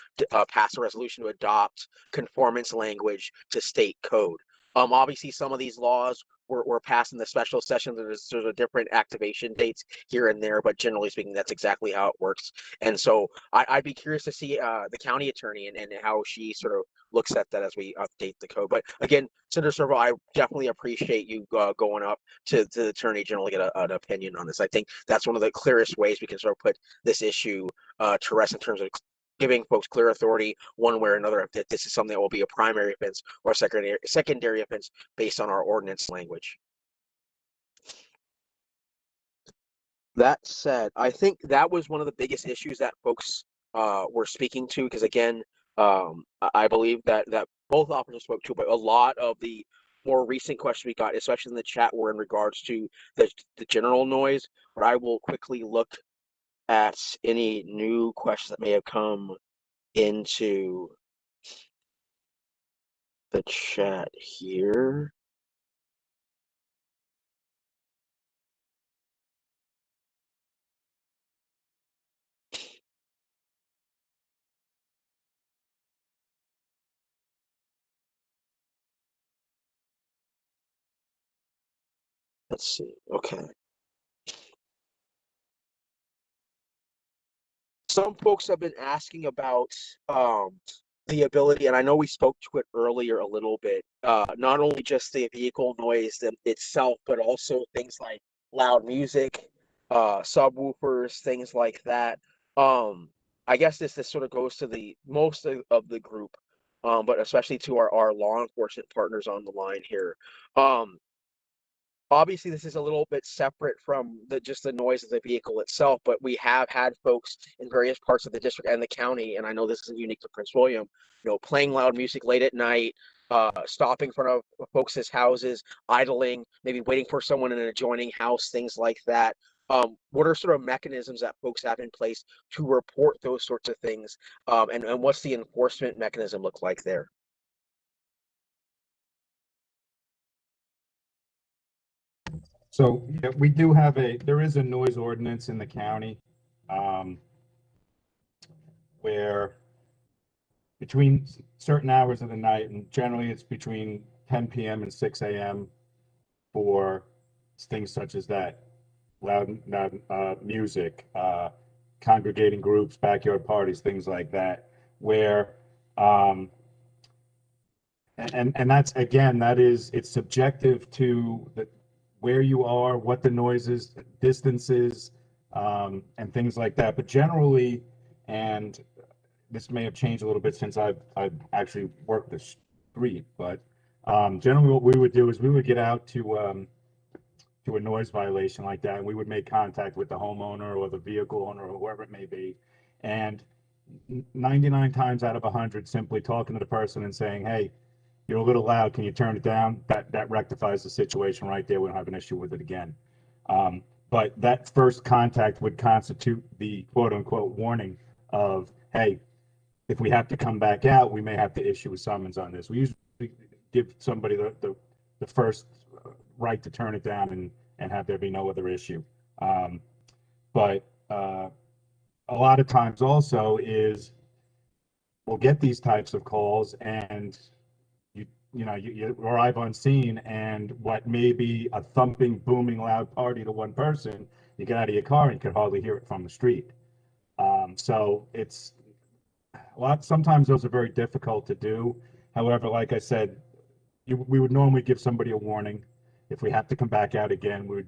Speaker 1: pass a resolution to adopt conformance language to state code. Obviously, some of these laws were passed in the special session. There's a different activation dates here and there, but generally speaking, that's exactly how it works. And so I'd be curious to see the county attorney and how she sort of looks at that as we update the code. But again, Senator Surovell, I definitely appreciate you going up to the attorney general to get an opinion on this. I think that's one of the clearest ways we can sort of put this issue to rest in terms of giving folks clear authority one way or another that this is something that will be a primary offense or a secondary offense based on our ordinance language. That said, I think that was one of the biggest issues that folks were speaking to, because again, I believe that both officers spoke to, but a lot of the more recent questions we got, especially in the chat, were in regards to the general noise. But I will quickly look at any new questions that may have come into the chat here. Let's see. Okay. Some folks have been asking about the ability, and I know we spoke to it earlier a little bit, not only just the vehicle noise itself, but also things like loud music, subwoofers, things like that. I guess this sort of goes to the most of the group, but especially to our law enforcement partners on the line here. Obviously, this is a little bit separate from just the noise of the vehicle itself, but we have had folks in various parts of the district and the county, and I know this isn't unique to Prince William, playing loud music late at night, stopping in front of folks' houses, idling, maybe waiting for someone in an adjoining house, things like that. What are sort of mechanisms that folks have in place to report those sorts of things, and what's the enforcement mechanism look like there?
Speaker 7: So yeah, we do have there is a noise ordinance in the county where between certain hours of the night, and generally it's between 10 p.m. and 6 a.m. for things such as that, loud music, congregating groups, backyard parties, things like that, where and that's, again, it's subjective to where you are, what the noise is, distances, and things like that. But generally, and this may have changed a little bit since I've actually worked the street, but generally what we would do is we would get out to a noise violation like that, and we would make contact with the homeowner or the vehicle owner or whoever it may be, and 99 times out of 100, simply talking to the person and saying, hey, you're a little loud, can you turn it down? That rectifies the situation right there. We don't have an issue with it again. But that first contact would constitute the quote unquote warning of, hey, if we have to come back out, we may have to issue a summons on this. We usually give somebody the first right to turn it down and have there be no other issue. But a lot of times also is we'll get these types of calls, and you arrive on scene, and what may be a thumping, booming, loud party to one person, you get out of your car and you can hardly hear it from the street. So it's sometimes those are very difficult to do. However, like I said, we would normally give somebody a warning. If we have to come back out again, a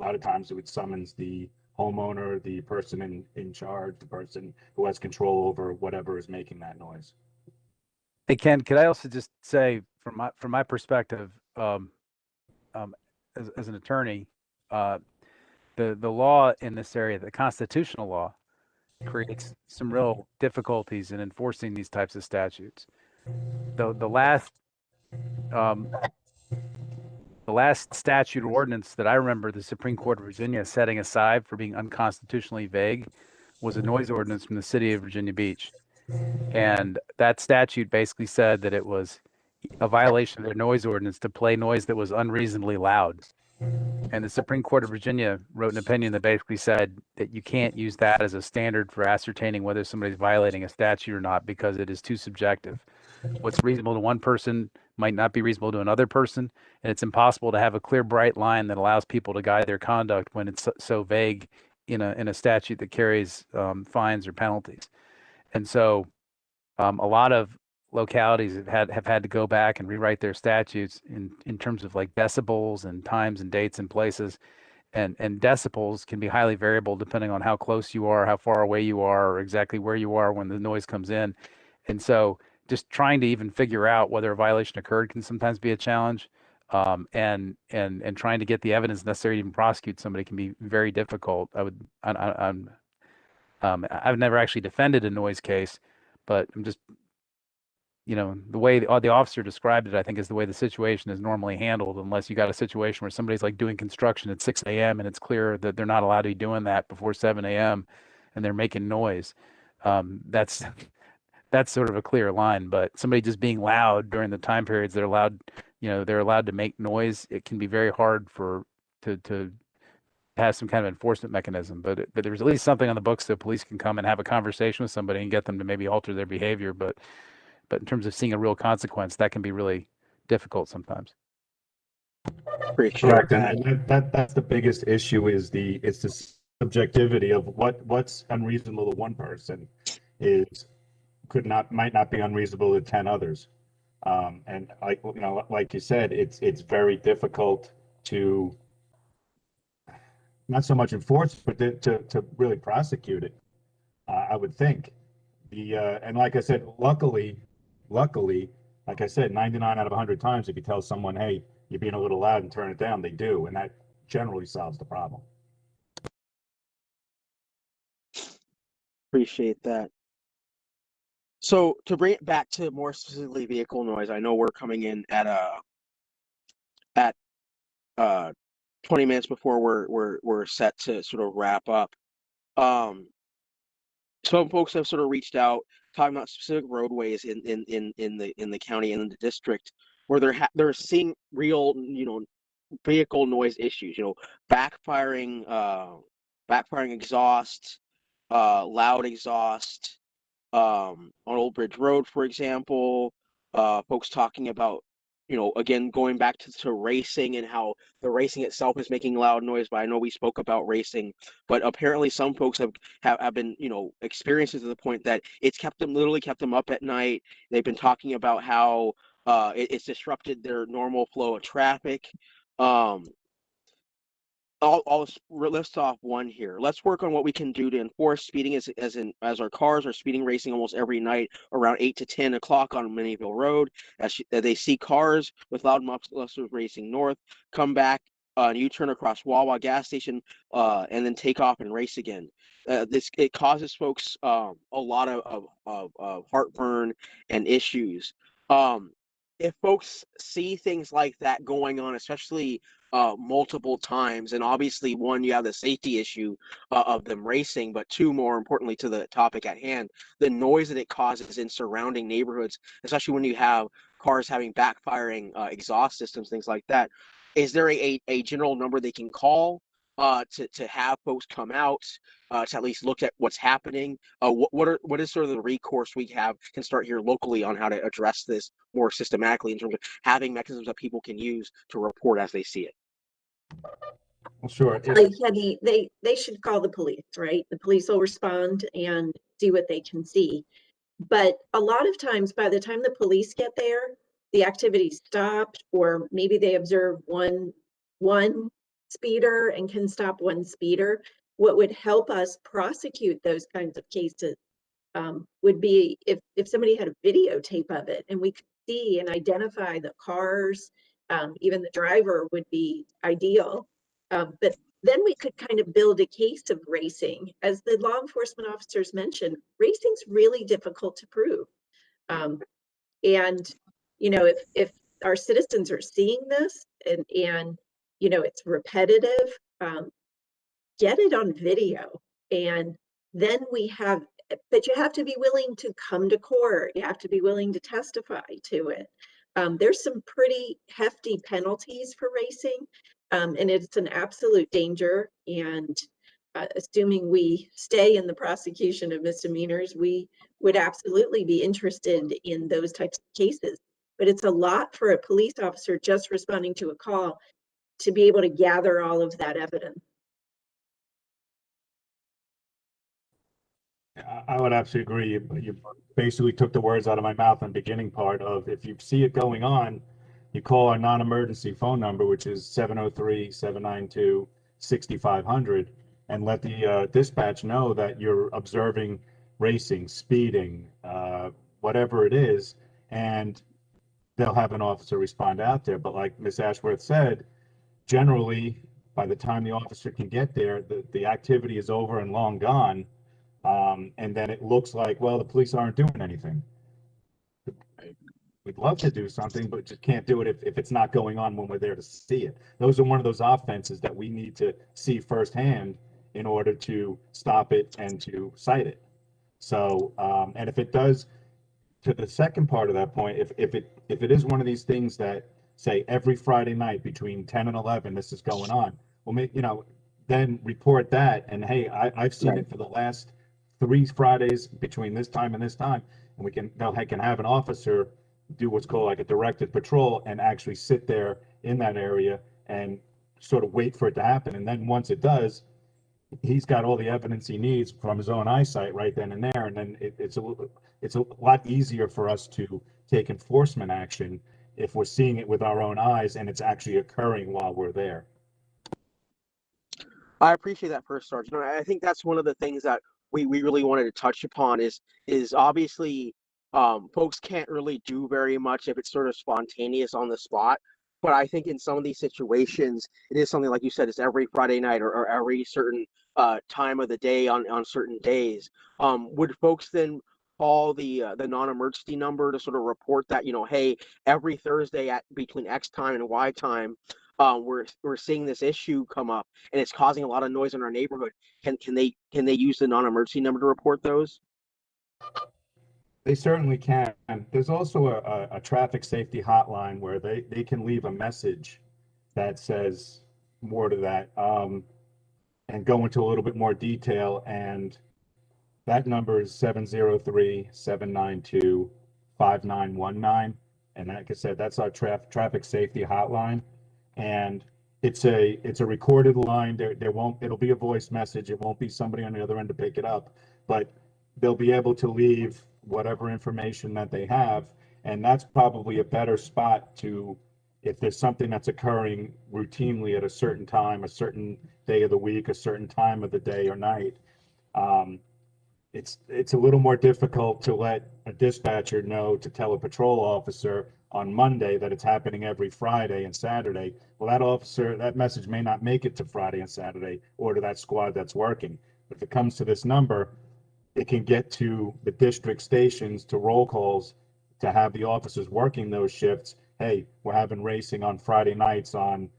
Speaker 7: lot of times it would summons the homeowner, the person in charge, the person who has control over whatever is making that noise.
Speaker 3: Hey, Ken, could I also just say from my perspective, as an attorney, the law in this area, the constitutional law, creates some real difficulties in enforcing these types of statutes. The last statute or ordinance that I remember the Supreme Court of Virginia setting aside for being unconstitutionally vague was a noise ordinance from the city of Virginia Beach. And that statute basically said that it was a violation of their noise ordinance to play noise that was unreasonably loud. And the Supreme Court of Virginia wrote an opinion that basically said that you can't use that as a standard for ascertaining whether somebody's violating a statute or not, because it is too subjective. What's reasonable to one person might not be reasonable to another person, and it's impossible to have a clear, bright line that allows people to guide their conduct when it's so vague in a statute that carries fines or penalties. And so a lot of localities have had to go back and rewrite their statutes in terms of like decibels and times and dates and places. And decibels can be highly variable depending on how close you are, how far away you are, or exactly where you are when the noise comes in. And so just trying to even figure out whether a violation occurred can sometimes be a challenge. And trying to get the evidence necessary to even prosecute somebody can be very difficult. I've never actually defended a noise case, but I'm just, the way the officer described it, I think is the way the situation is normally handled, unless you got a situation where somebody's like doing construction at 6 a.m. and it's clear that they're not allowed to be doing that before 7 a.m. and they're making noise. That's sort of a clear line, but somebody just being loud during the time periods they're allowed to make noise, it can be very hard to have some kind of enforcement mechanism. But there's at least something on the books that police can come and have a conversation with somebody and get them to maybe alter their behavior. But in terms of seeing a real consequence, that can be really difficult sometimes.
Speaker 7: Correct, and that's the biggest issue is it's the subjectivity of what's unreasonable to one person might not be unreasonable to 10 others. And like you said, it's very difficult to not so much enforce, but to really prosecute it. I would think and like I said, luckily, like I said, 99 out of 100 times, if you tell someone, hey, you're being a little loud and turn it down, they do, and that generally solves the problem.
Speaker 1: Appreciate that. So to bring it back to more specifically vehicle noise, I know we're coming in at 20 minutes before we're set to sort of wrap up. Some folks have sort of reached out talking about specific roadways in the county and in the district where they're seeing real vehicle noise issues, backfiring exhaust, loud exhaust, on Old Bridge Road, for example. Folks talking about, again, going back to racing and how the racing itself is making loud noise. But I know we spoke about racing, but apparently some folks have been, experiencing to the point that it's literally kept them up at night. They've been talking about how it's disrupted their normal flow of traffic. I'll list off one here. Let's work on what we can do to enforce speeding as our cars are speeding racing almost every night around 8 to 10 o'clock on Minnieville Road. As they see cars with loud mufflers racing north, come back and U-turn across Wawa gas station, and then take off and race again. It causes folks a lot of heartburn and issues. If folks see things like that going on, especially multiple times, and obviously, one, you have the safety issue of them racing, but two, more importantly to the topic at hand, the noise that it causes in surrounding neighborhoods, especially when you have cars having backfiring exhaust systems, things like that. Is there a general number they can call to have folks come out to at least look at what's happening? What is sort of the recourse we can start here locally on how to address this more systematically in terms of having mechanisms that people can use to report as they see it?
Speaker 7: Well, sure.
Speaker 4: Like Kenny, they should call the police, right? The police will respond and see what they can see. But a lot of times, by the time the police get there, the activity stopped, or maybe they observe one speeder and can stop one speeder. What would help us prosecute those kinds of cases would be if somebody had a videotape of it and we could see and identify the cars, even the driver would be ideal. But then we could kind of build a case of racing. As the law enforcement officers mentioned, racing's really difficult to prove. And, if our citizens are seeing this and it's repetitive, get it on video. And then but you have to be willing to come to court. You have to be willing to testify to it. There's some pretty hefty penalties for racing, and it's an absolute danger. And assuming we stay in the prosecution of misdemeanors, we would absolutely be interested in those types of cases. But it's a lot for a police officer just responding to a call to be able to gather all of that evidence.
Speaker 7: I would absolutely agree. You basically took the words out of my mouth in the beginning part of, if you see it going on, you call our non-emergency phone number, which is 703-792-6500, and let the dispatch know that you're observing racing, speeding, whatever it is, and they'll have an officer respond out there. But like Ms. Ashworth said, generally, by the time the officer can get there, the activity is over and long gone. And then it looks like, well, the police aren't doing anything. We'd love to do something, but just can't do it if it's not going on when we're there to see it. Those are one of those offenses that we need to see firsthand in order to stop it and to cite it. So, and if it does, to the second part of that point, if it is one of these things that say every Friday night between 10 and 11, this is going on, well, then report that. And hey, I've seen it for the last 3 Fridays between this time and this time, and they can have an officer do what's called like a directed patrol and actually sit there in that area and sort of wait for it to happen. And then once it does, he's got all the evidence he needs from his own eyesight right then and there. And then it's a lot easier for us to take enforcement action if we're seeing it with our own eyes and it's actually occurring while we're there.
Speaker 1: I appreciate that, First Sergeant. I think that's one of the things that we really wanted to touch upon is obviously folks can't really do very much if it's sort of spontaneous on the spot. But I think in some of these situations, it is something like you said, it's every Friday night or every certain time of the day on certain days. Would folks then call the non-emergency number to sort of report that, hey, every Thursday at between X time and Y time, we're seeing this issue come up and it's causing a lot of noise in our neighborhood. Can they use the non-emergency number to report those?
Speaker 7: They certainly can. There's also a traffic safety hotline where they can leave a message that says more to that, and go into a little bit more detail. And That number is 703-792-5919. And like I said, that's our traffic safety hotline. And it's a recorded line. It'll be a voice message. It won't be somebody on the other end to pick it up, but they'll be able to leave whatever information that they have. And that's probably a better spot to, if there's something that's occurring routinely at a certain time, a certain day of the week, a certain time of the day or night. It's a little more difficult to let a dispatcher know to tell a patrol officer on Monday that it's happening every Friday and Saturday. Well, that message may not make it to Friday and Saturday or to that squad that's working. But if it comes to this number, it can get to the district stations, to roll calls, to have the officers working those shifts. Hey, we're having racing on Friday nights on,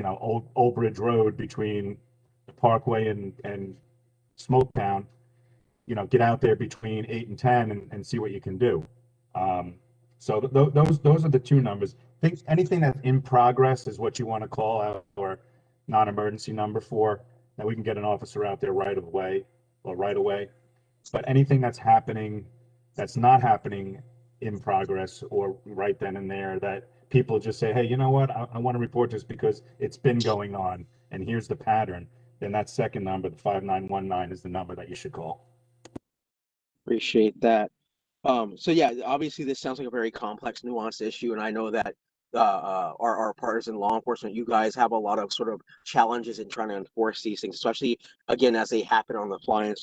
Speaker 7: Old Bridge Road between the Parkway and Smoketown. Get out there between 8 and 10 and see what you can do. So those are the two numbers. Anything that's in progress is what you want to call out or non-emergency number for, that we can get an officer out there right away. But anything that's not happening in progress or right then and there, that people just say, hey, you know what, I want to report this because it's been going on and here's the pattern, then that second number, the 5919, is the number that you should call.
Speaker 1: Appreciate that. So yeah, obviously this sounds like a very complex, nuanced issue, and I know that our partners in law enforcement, you guys have a lot of sort of challenges in trying to enforce these things, especially again as they happen on the fly and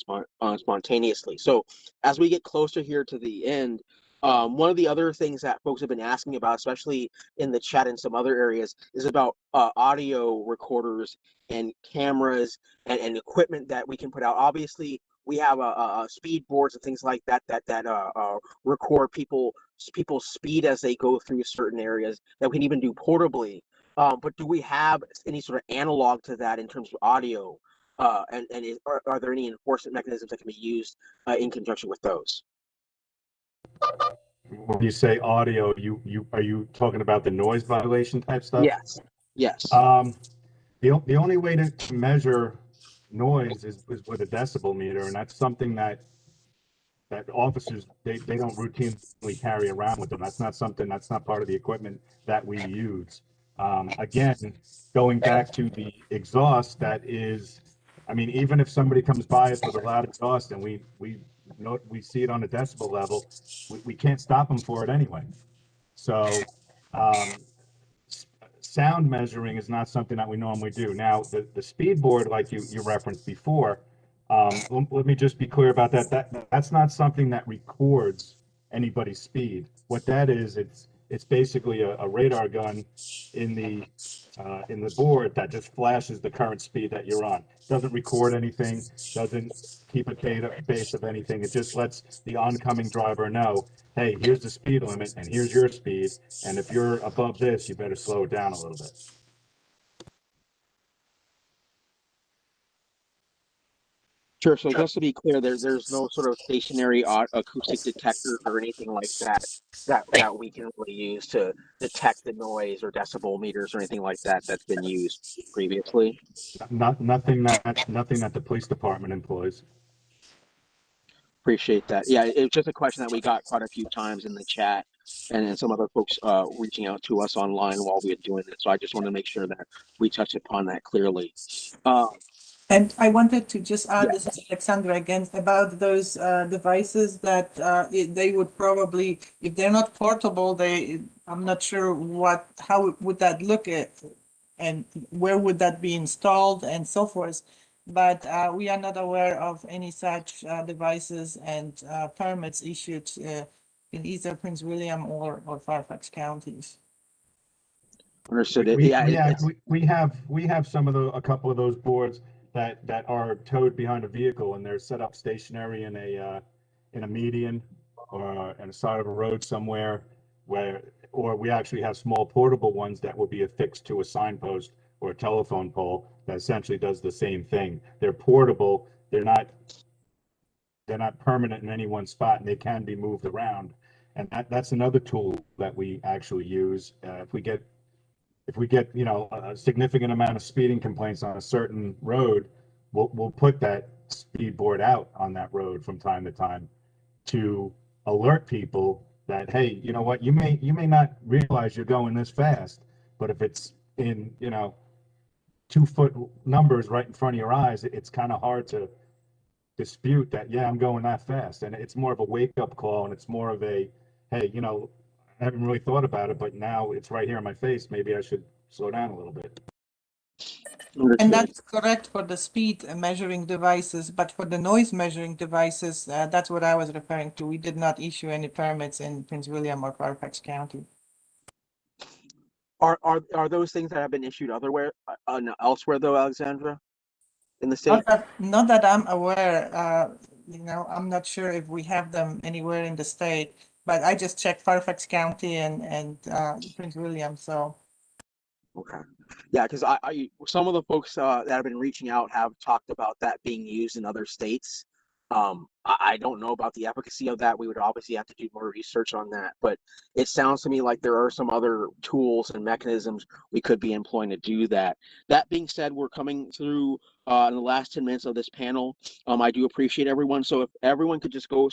Speaker 1: spontaneously. So as we get closer here to the end, one of the other things that folks have been asking about, especially in the chat and some other areas, is about audio recorders and cameras and equipment that we can put out. Obviously, we have speed boards and things like that record people's speed as they go through certain areas that we can even do portably. But do we have any sort of analog to that in terms of audio? Are there any enforcement mechanisms that can be used in conjunction with those?
Speaker 7: When you say audio, are you talking about the noise violation type stuff?
Speaker 1: Yes.
Speaker 7: The only way to measure noise is with a decibel meter, and that's something that officers they don't routinely carry around with them. That's not part of the equipment that we use. Again, going back to the exhaust, even if somebody comes by us with a loud exhaust and we see it on a decibel level, we can't stop them for it anyway. So sound measuring is not something that we normally do. Now, the speed board, like you referenced before, let me just be clear about that. That's not something that records anybody's speed. What that is, it's basically a radar gun in the board that just flashes the current speed that you're on. Doesn't record anything, doesn't keep a database of anything. It just lets the oncoming driver know, hey, here's the speed limit and here's your speed. And if you're above this, you better slow it down a little bit.
Speaker 1: Sure. So just to be clear, there's no sort of stationary acoustic detector or anything like that we can really use to detect the noise or decibel meters or anything like that that's been used previously.
Speaker 7: Nothing that the police department employs.
Speaker 1: Appreciate that. Yeah, it's just a question that we got quite a few times in the chat, and then some other folks reaching out to us online while we were doing it. So I just want to make sure that we touch upon that clearly.
Speaker 6: And I wanted to just add, this is Alexandra again, about those devices that they would probably, if they're not portable, I'm not sure how would that look at, and where would that be installed and so forth. But we are not aware of any such devices and permits issued in either Prince William or Fairfax counties.
Speaker 1: Understood.
Speaker 7: We have a couple of those boards that are towed behind a vehicle, and they're set up stationary in a median or on the side of a road somewhere, or we actually have small portable ones that will be affixed to a signpost or a telephone pole that essentially does the same thing. They're portable. They're not permanent in any one spot, and they can be moved around. And that's another tool that we actually use. If we get a significant amount of speeding complaints on a certain road, we'll put that speed board out on that road from time to time to alert people that, hey, you know what, you may not realize you're going this fast, but if it's in, 2-foot numbers right in front of your eyes, it's kind of hard to dispute that, yeah, I'm going that fast. And it's more of a wake up call, and it's more of a, hey, I haven't really thought about it, but now it's right here in my face. Maybe I should slow down a little bit.
Speaker 6: And that's correct for the speed measuring devices, but for the noise measuring devices, that's what I was referring to. We did not issue any permits in Prince William or Fairfax County.
Speaker 1: Are those things that have been issued elsewhere though, Alexandra, in the state?
Speaker 6: Not that I'm aware. I'm not sure if we have them anywhere in the state, but I just checked Fairfax County and Prince William. So.
Speaker 1: Okay. Yeah, because some of the folks that have been reaching out have talked about that being used in other states. I don't know about the efficacy of that. We would obviously have to do more research on that, but it sounds to me like there are some other tools and mechanisms we could be employing to do that. That being said, we're coming through in the last 10 minutes of this panel. I do appreciate everyone. So if everyone could just go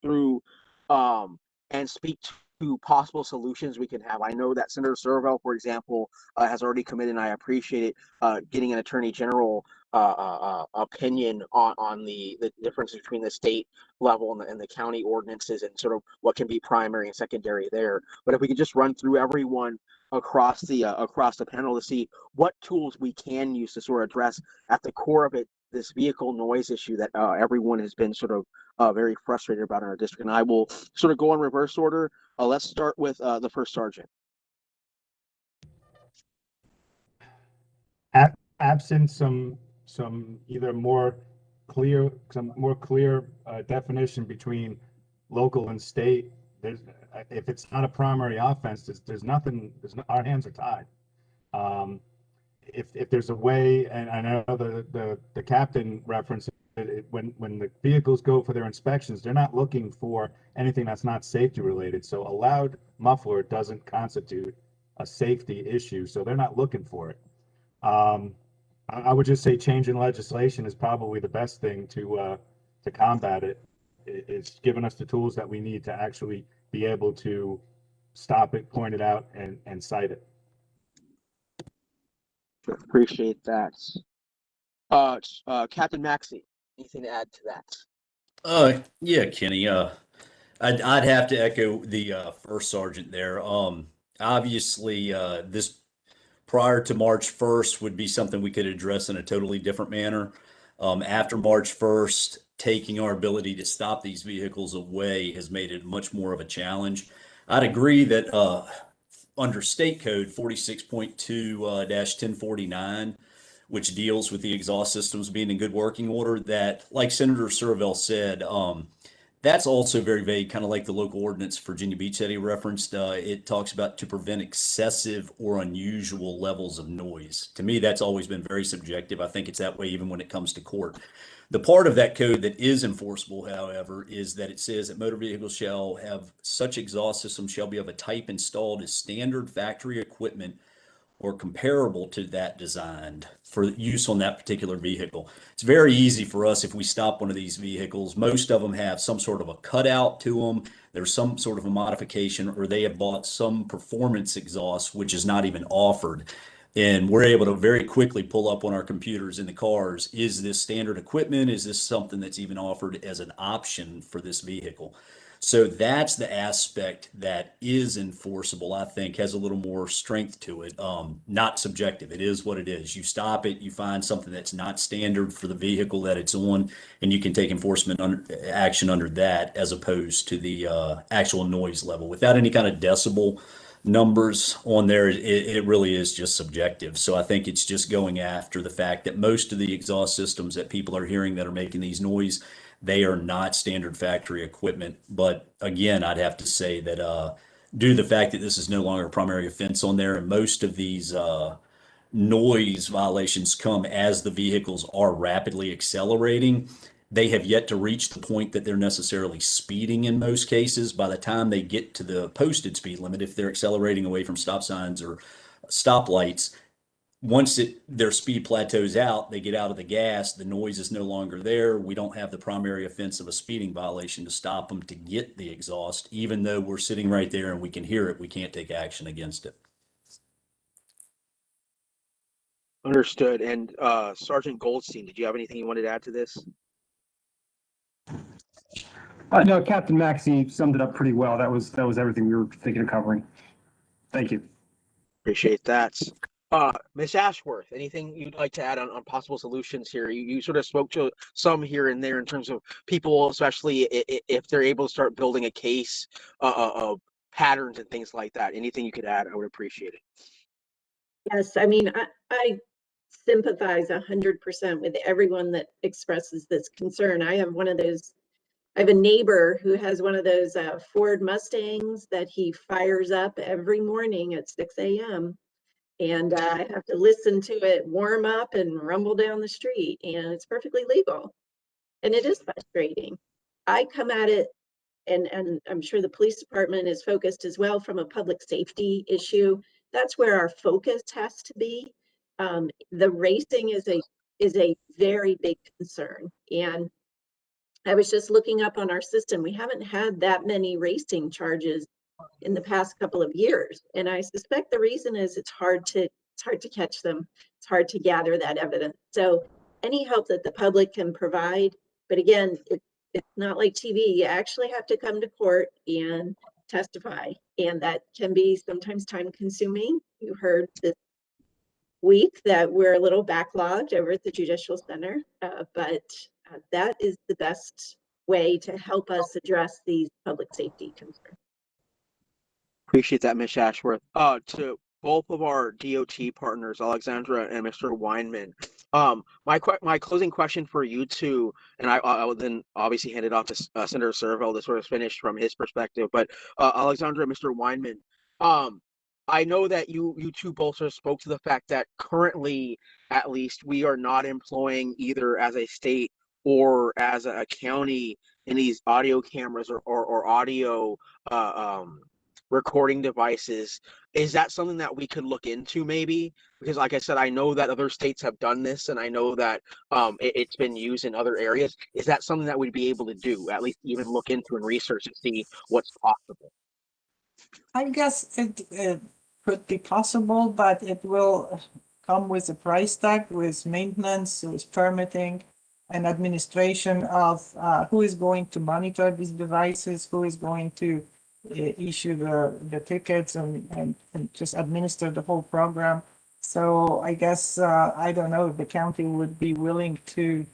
Speaker 1: through and speak to possible solutions we can have. I know that Senator Surovell, for example, has already committed, and I appreciate it, getting an Attorney General opinion on the difference between the state level and the county ordinances and sort of what can be primary and secondary there. But if we could just run through everyone across the panel to see what tools we can use to sort of address at the core of it this vehicle noise issue that everyone has been sort of very frustrated about in our district. And I will sort of go in reverse order. Let's start with the first sergeant.
Speaker 7: Absent some either more clear definition between local and state, if it's not a primary offense, there's nothing. Our hands are tied. If there's a way, and I know the captain referenced it, when the vehicles go for their inspections, they're not looking for anything that's not safety related. So a loud muffler doesn't constitute a safety issue, so they're not looking for it. I would just say changing legislation is probably the best thing to combat it. It's given us the tools that we need to actually be able to stop it, point it out, and cite it.
Speaker 1: Appreciate that. Captain Maxey, anything to add to that?
Speaker 5: Yeah, Kenny. I'd have to echo the first sergeant there. Obviously, this prior to March 1st would be something we could address in a totally different manner. After March 1st, taking our ability to stop these vehicles away has made it much more of a challenge. I'd agree that under state code 46.2-1049, which deals with the exhaust systems being in good working order, that, like Senator Surovell said, that's also very vague, kind of like the local ordinance Virginia Beach that he referenced. It talks about to prevent excessive or unusual levels of noise. To me, that's always been very subjective. I think it's that way even when it comes to court. The part of that code that is enforceable, however, is that it says that motor vehicles shall have such exhaust systems shall be of a type installed as standard factory equipment or comparable to that designed for use on that particular vehicle. It's very easy for us if we stop one of these vehicles. Most of them have some sort of a cutout to them. There's some sort of a modification, or they have bought some performance exhaust, which is not even offered. And we're able to very quickly pull up on our computers in the cars, is this standard equipment? Is this something that's even offered as an option for this vehicle? So that's the aspect that is enforceable, I think, has a little more strength to it. Not subjective. It is what it is. You stop it, you find something that's not standard for the vehicle that it's on, and you can take enforcement action under that, as opposed to the actual noise level. Without any kind of decibel numbers on there, it really is just subjective. So I think it's just going after the fact that most of the exhaust systems that people are hearing that are making these noise, they are not standard factory equipment. But again, I'd have to say that due to the fact that this is no longer a primary offense on there, and most of these noise violations come as the vehicles are rapidly accelerating, they have yet to reach the point that they're necessarily speeding in most cases. By the time they get to the posted speed limit, if they're accelerating away from stop signs or stoplights, once their speed plateaus out, they get out of the gas, the noise is no longer there. We don't have the primary offense of a speeding violation to stop them to get the exhaust. Even though we're sitting right there and we can hear it, we can't take action against it.
Speaker 1: Understood. And Sergeant Goldstein, did you have anything you wanted to add to this?
Speaker 9: No, Captain Maxey summed it up pretty well. That was everything we were thinking of covering. Thank you.
Speaker 1: Appreciate that. Ms. Ashworth, anything you'd like to add on possible solutions here? You sort of spoke to some here and there in terms of people, especially if they're able to start building a case of patterns and things like that. Anything you could add, I would appreciate it.
Speaker 4: Yes, I mean, I sympathize 100% with everyone that expresses this concern. I have a neighbor who has one of those Ford Mustangs that he fires up every morning at 6 a.m. And I have to listen to it warm up and rumble down the street, and it's perfectly legal. And it is frustrating. I come at it, and I'm sure the police department is focused as well from a public safety issue. That's where our focus has to be. The racing is a very big concern. And I was just looking up on our system. We haven't had that many racing charges in the past couple of years. And I suspect the reason is it's hard to catch them. It's hard to gather that evidence. So any help that the public can provide, but again, it's not like TV. You actually have to come to court and testify. And that can be sometimes time consuming. You heard this week that we're a little backlogged over at the Judicial Center, but that is the best way to help us address these public safety concerns.
Speaker 1: Appreciate that, Ms. Ashworth. To both of our DOT partners, Alexandra and Mr. Weinman, my closing question for you two, and I will then obviously hand it off to Senator Surovell to sort of finish from his perspective. But Alexandra and Mr. Weinman, I know that you two both sort of spoke to the fact that currently, at least, we are not employing either as a state or as a county in these audio cameras or audio recording devices. Is that something that we could look into maybe? Because like I said, I know that other states have done this, and I know that it's been used in other areas. Is that something that we'd be able to do, at least even look into and research and see what's possible?
Speaker 6: I guess it could be possible, but it will come with a price tag, with maintenance, with permitting, and administration of who is going to monitor these devices, who is going to issue the tickets and just administer the whole program. So I guess, I don't know if the county would be willing to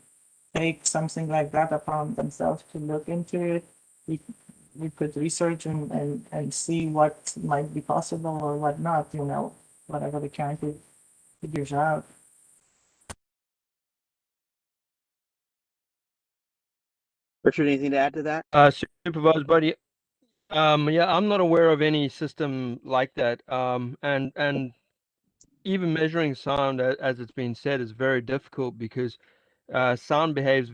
Speaker 6: take something like that upon themselves to look into it. We could research and see what might be possible or what not, you know, whatever the county figures out.
Speaker 1: Richard, anything to add to that?
Speaker 8: Supervisor Boddye, yeah, I'm not aware of any system like that. And even measuring sound, as it's been said, is very difficult because sound behaves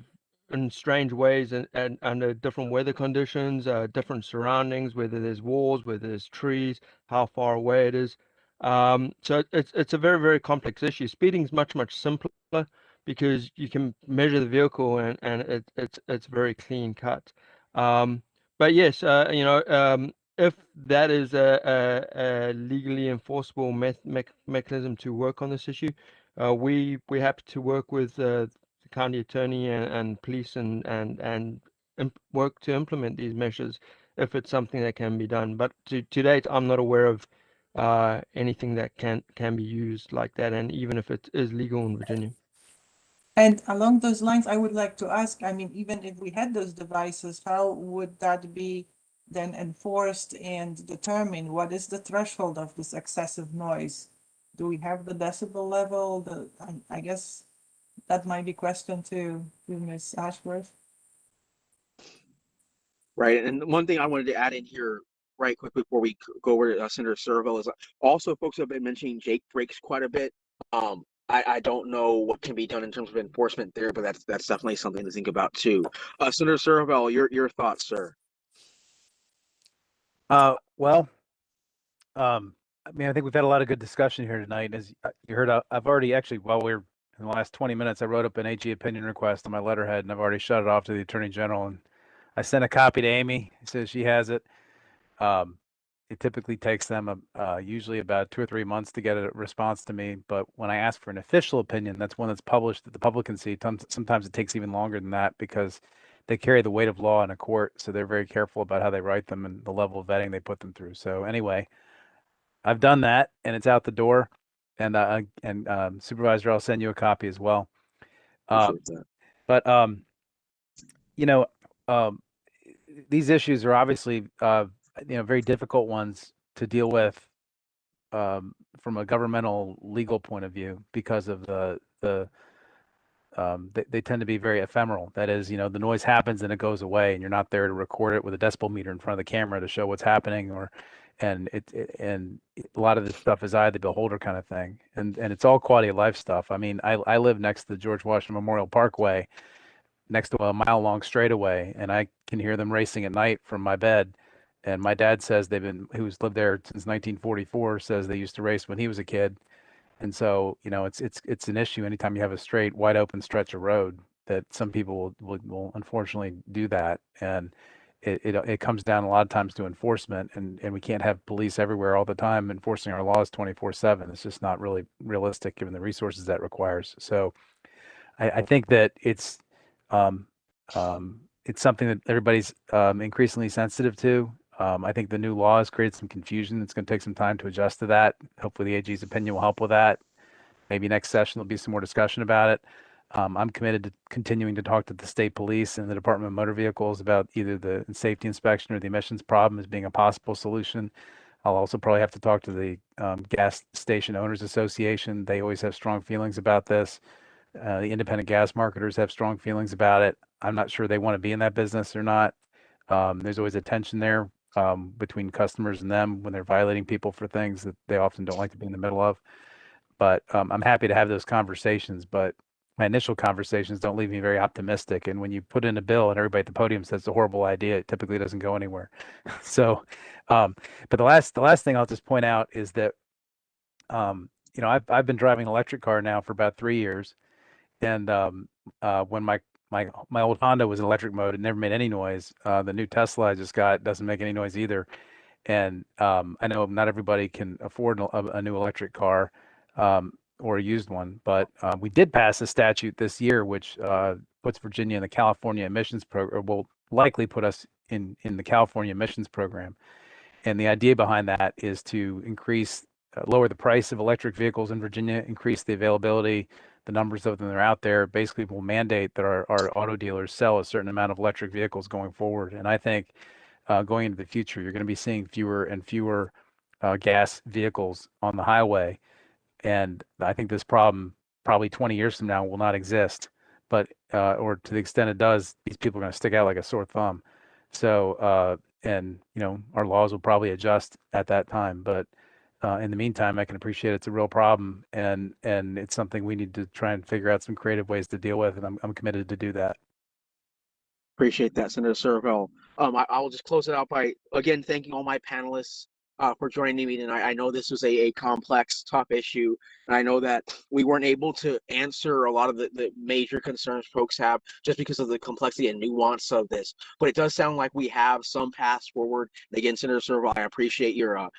Speaker 8: in strange ways and under different weather conditions, different surroundings, whether there's walls, whether there's trees, how far away it is. So it's a very, very complex issue. Speeding is much, much simpler because you can measure the vehicle and it's very clean cut. But yes, you know, if that is a legally enforceable mechanism to work on this issue, we're happy to work with the county attorney and police and work to implement these measures if it's something that can be done. But to date, I'm not aware of anything that can be used like that, and even if it is legal in Virginia.
Speaker 6: And along those lines, I would like to ask, I mean, even if we had those devices, how would that be then enforced and determined? What is the threshold of this excessive noise? Do we have the decibel level? I guess that might be question to Ms. Ashworth.
Speaker 1: Right. And one thing I wanted to add in here right quick before we go over to Senator Surovell is also folks have been mentioning Jake brakes quite a bit. I don't know what can be done in terms of enforcement there, but that's definitely something to think about too. Senator Surovell, your thoughts, sir.
Speaker 3: Well, I mean, I think we've had a lot of good discussion here tonight. As you heard, I've already actually, while we're in the last 20 minutes, I wrote up an AG opinion request on my letterhead, and I've already shut it off to the Attorney General. And I sent a copy to Amy. Says she has it. Um, it typically takes them usually about 2 or 3 months to get a response to me. But when I ask for an official opinion, that's one that's published that the public can see. Sometimes it takes even longer than that because they carry the weight of law in a court, so they're very careful about how they write them and the level of vetting they put them through. So anyway, I've done that, and it's out the door. And Supervisor, I'll send you a copy as well.
Speaker 1: Appreciate that.
Speaker 3: But you know, um, these issues are obviously very difficult ones to deal with from a governmental legal point of view because of they tend to be very ephemeral. That is, the noise happens and it goes away, and you're not there to record it with a decibel meter in front of the camera to show what's happening, and a lot of this stuff is eye of the beholder kind of thing, and it's all quality of life stuff. I mean, I live next to the George Washington Memorial Parkway, next to a mile long straightaway, and I can hear them racing at night from my bed. And my dad says who's lived there since 1944, says they used to race when he was a kid. And so, it's an issue anytime you have a straight, wide open stretch of road that some people will unfortunately do that. And it comes down a lot of times to enforcement, and we can't have police everywhere all the time enforcing our laws 24/7. It's just not really realistic given the resources that requires. So I think that um, it's something that everybody's increasingly sensitive to. I think the new law has created some confusion. It's going to take some time to adjust to that. Hopefully, the AG's opinion will help with that. Maybe next session there'll be some more discussion about it. I'm committed to continuing to talk to the state police and the Department of Motor Vehicles about either the safety inspection or the emissions problem as being a possible solution. I'll also probably have to talk to the Gas Station Owners Association. They always have strong feelings about this. The independent gas marketers have strong feelings about it. I'm not sure they want to be in that business or not. There's always a tension there between customers and them when they're violating people for things that they often don't like to be in the middle of. But I'm happy to have those conversations. But my initial conversations don't leave me very optimistic. And when you put in a bill and everybody at the podium says it's a horrible idea, it typically doesn't go anywhere. So, but the last thing I'll just point out is that I've been driving an electric car now for about 3 years. And when my old Honda was in electric mode, it never made any noise. The new Tesla I just got doesn't make any noise either. And I know not everybody can afford a new electric car or a used one, but we did pass a statute this year which puts Virginia in the California emissions program, or will likely put us in the California emissions program. And the idea behind that is to lower the price of electric vehicles in Virginia, increase the availability, the numbers of them that are out there. Basically will mandate that our auto dealers sell a certain amount of electric vehicles going forward. And I think going into the future, you're going to be seeing fewer and fewer gas vehicles on the highway. And I think this problem probably 20 years from now will not exist. But or to the extent it does, these people are going to stick out like a sore thumb. So and our laws will probably adjust at that time. But in the meantime, I can appreciate it's a real problem, and it's something we need to try and figure out some creative ways to deal with, and I'm committed to do that.
Speaker 1: Appreciate that, Senator Surovell. I will just close it out by again thanking all my panelists for joining me tonight. I know this was a complex, tough issue, and I know that we weren't able to answer a lot of the major concerns folks have just because of the complexity and nuance of this. But it does sound like we have some paths forward. And again, Senator Surovell, I appreciate your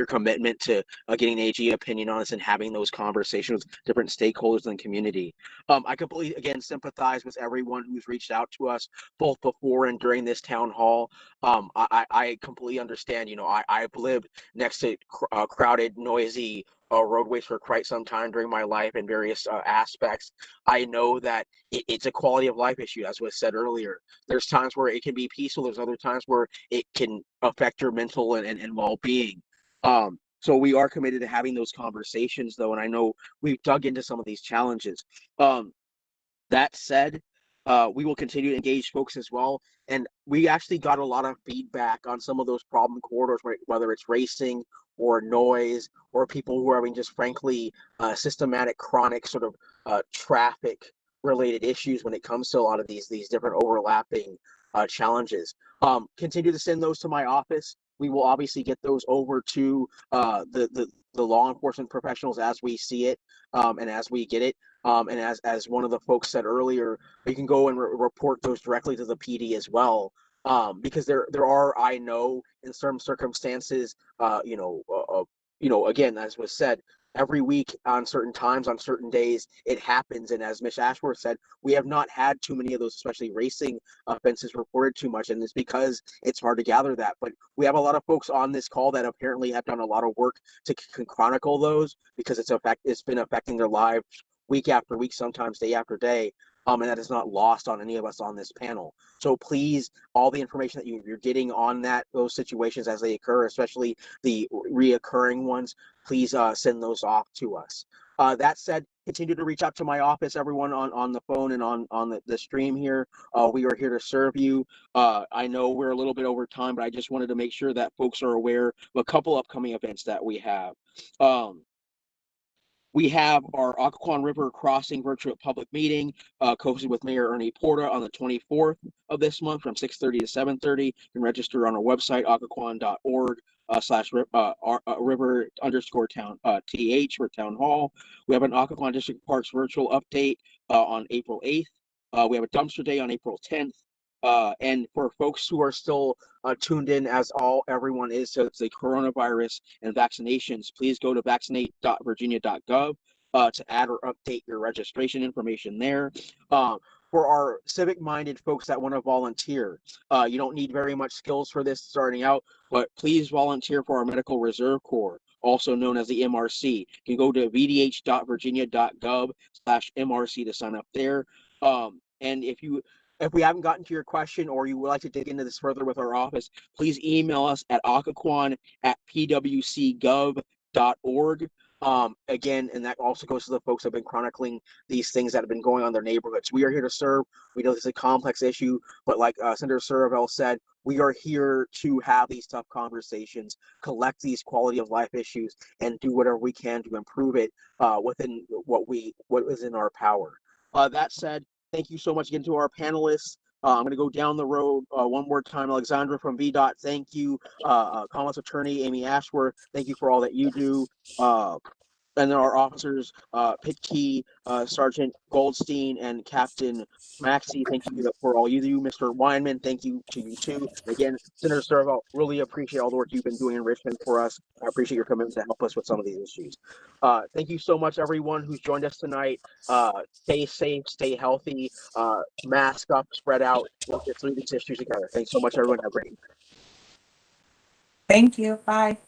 Speaker 1: commitment to getting the AG opinion on this and having those conversations with different stakeholders in the community. I completely, again, sympathize with everyone who's reached out to us both before and during this town hall. I completely understand. I've lived next to crowded, noisy roadways for quite some time during my life in various aspects. I know that it's a quality of life issue, as was said earlier. There's times where it can be peaceful. There's other times where it can affect your mental and well-being. So we are committed to having those conversations, though, and I know we've dug into some of these challenges. That said, we will continue to engage folks as well. And we actually got a lot of feedback on some of those problem corridors, whether it's racing or noise or people who are having just frankly systematic chronic sort of traffic related issues when it comes to a lot of these different overlapping challenges. Continue to send those to my office. we will obviously get those over to the law enforcement professionals as we see it, and as we get it. And as one of the folks said earlier, you can go and report those directly to the PD as well. Because there are, I know, in some circumstances, again, as was said, every week on certain times, on certain days, it happens. And as Ms. Ashworth said, we have not had too many of those, especially racing offenses, reported too much. And it's because it's hard to gather that. But we have a lot of folks on this call that apparently have done a lot of work to chronicle those, because it's been affecting their lives week after week, sometimes day after day. And that is not lost on any of us on this panel. So please, all the information that you're getting on those situations as they occur, especially the reoccurring ones, please send those off to us. That said, continue to reach out to my office, everyone on the phone and on the stream here. We are here to serve you. I know we're a little bit over time, but I just wanted to make sure that folks are aware of a couple upcoming events that we have. We have our Occoquan River Crossing virtual public meeting, hosted with Mayor Ernie Porta on the 24th of this month from 6:30 to 7:30. You can register on our website, occoquan.org /river_town th for town hall. We have an Occoquan District Parks virtual update on April 8th. We have a dumpster day on April 10th. And for folks who are still tuned in, as everyone is, to the coronavirus and vaccinations, please go to vaccinate.virginia.gov to add or update your registration information there. For our civic-minded folks that want to volunteer, you don't need very much skills for this starting out, but please volunteer for our Medical Reserve Corps, also known as the MRC. You can go to vdh.virginia.gov/MRC to sign up there. And if we haven't gotten to your question, or you would like to dig into this further with our office, please email us at occoquan@pwcgov.org. Again, and that also goes to the folks that have been chronicling these things that have been going on in their neighborhoods. We are here to serve. We know this is a complex issue, but like Senator Surovell said, we are here to have these tough conversations, collect these quality of life issues, and do whatever we can to improve it within what is in our power. That said, thank you so much again to our panelists. I'm going to go down the road one more time. Alexandra from VDOT, thank you. Commonwealth Attorney Amy Ashworth, thank you for all that you do. And then our officers, Pitke, Sergeant Goldstein, and Captain Maxey, thank you for all you do. Mr. Weinman, thank you to you too. Again, Senator Surovell, really appreciate all the work you've been doing in Richmond for us. I appreciate your commitment to help us with some of these issues. Thank you so much, everyone who's joined us tonight. Stay safe, stay healthy, mask up, spread out. We'll get through these issues together. Thanks so much, everyone. Have a great night.
Speaker 6: Thank you. Bye.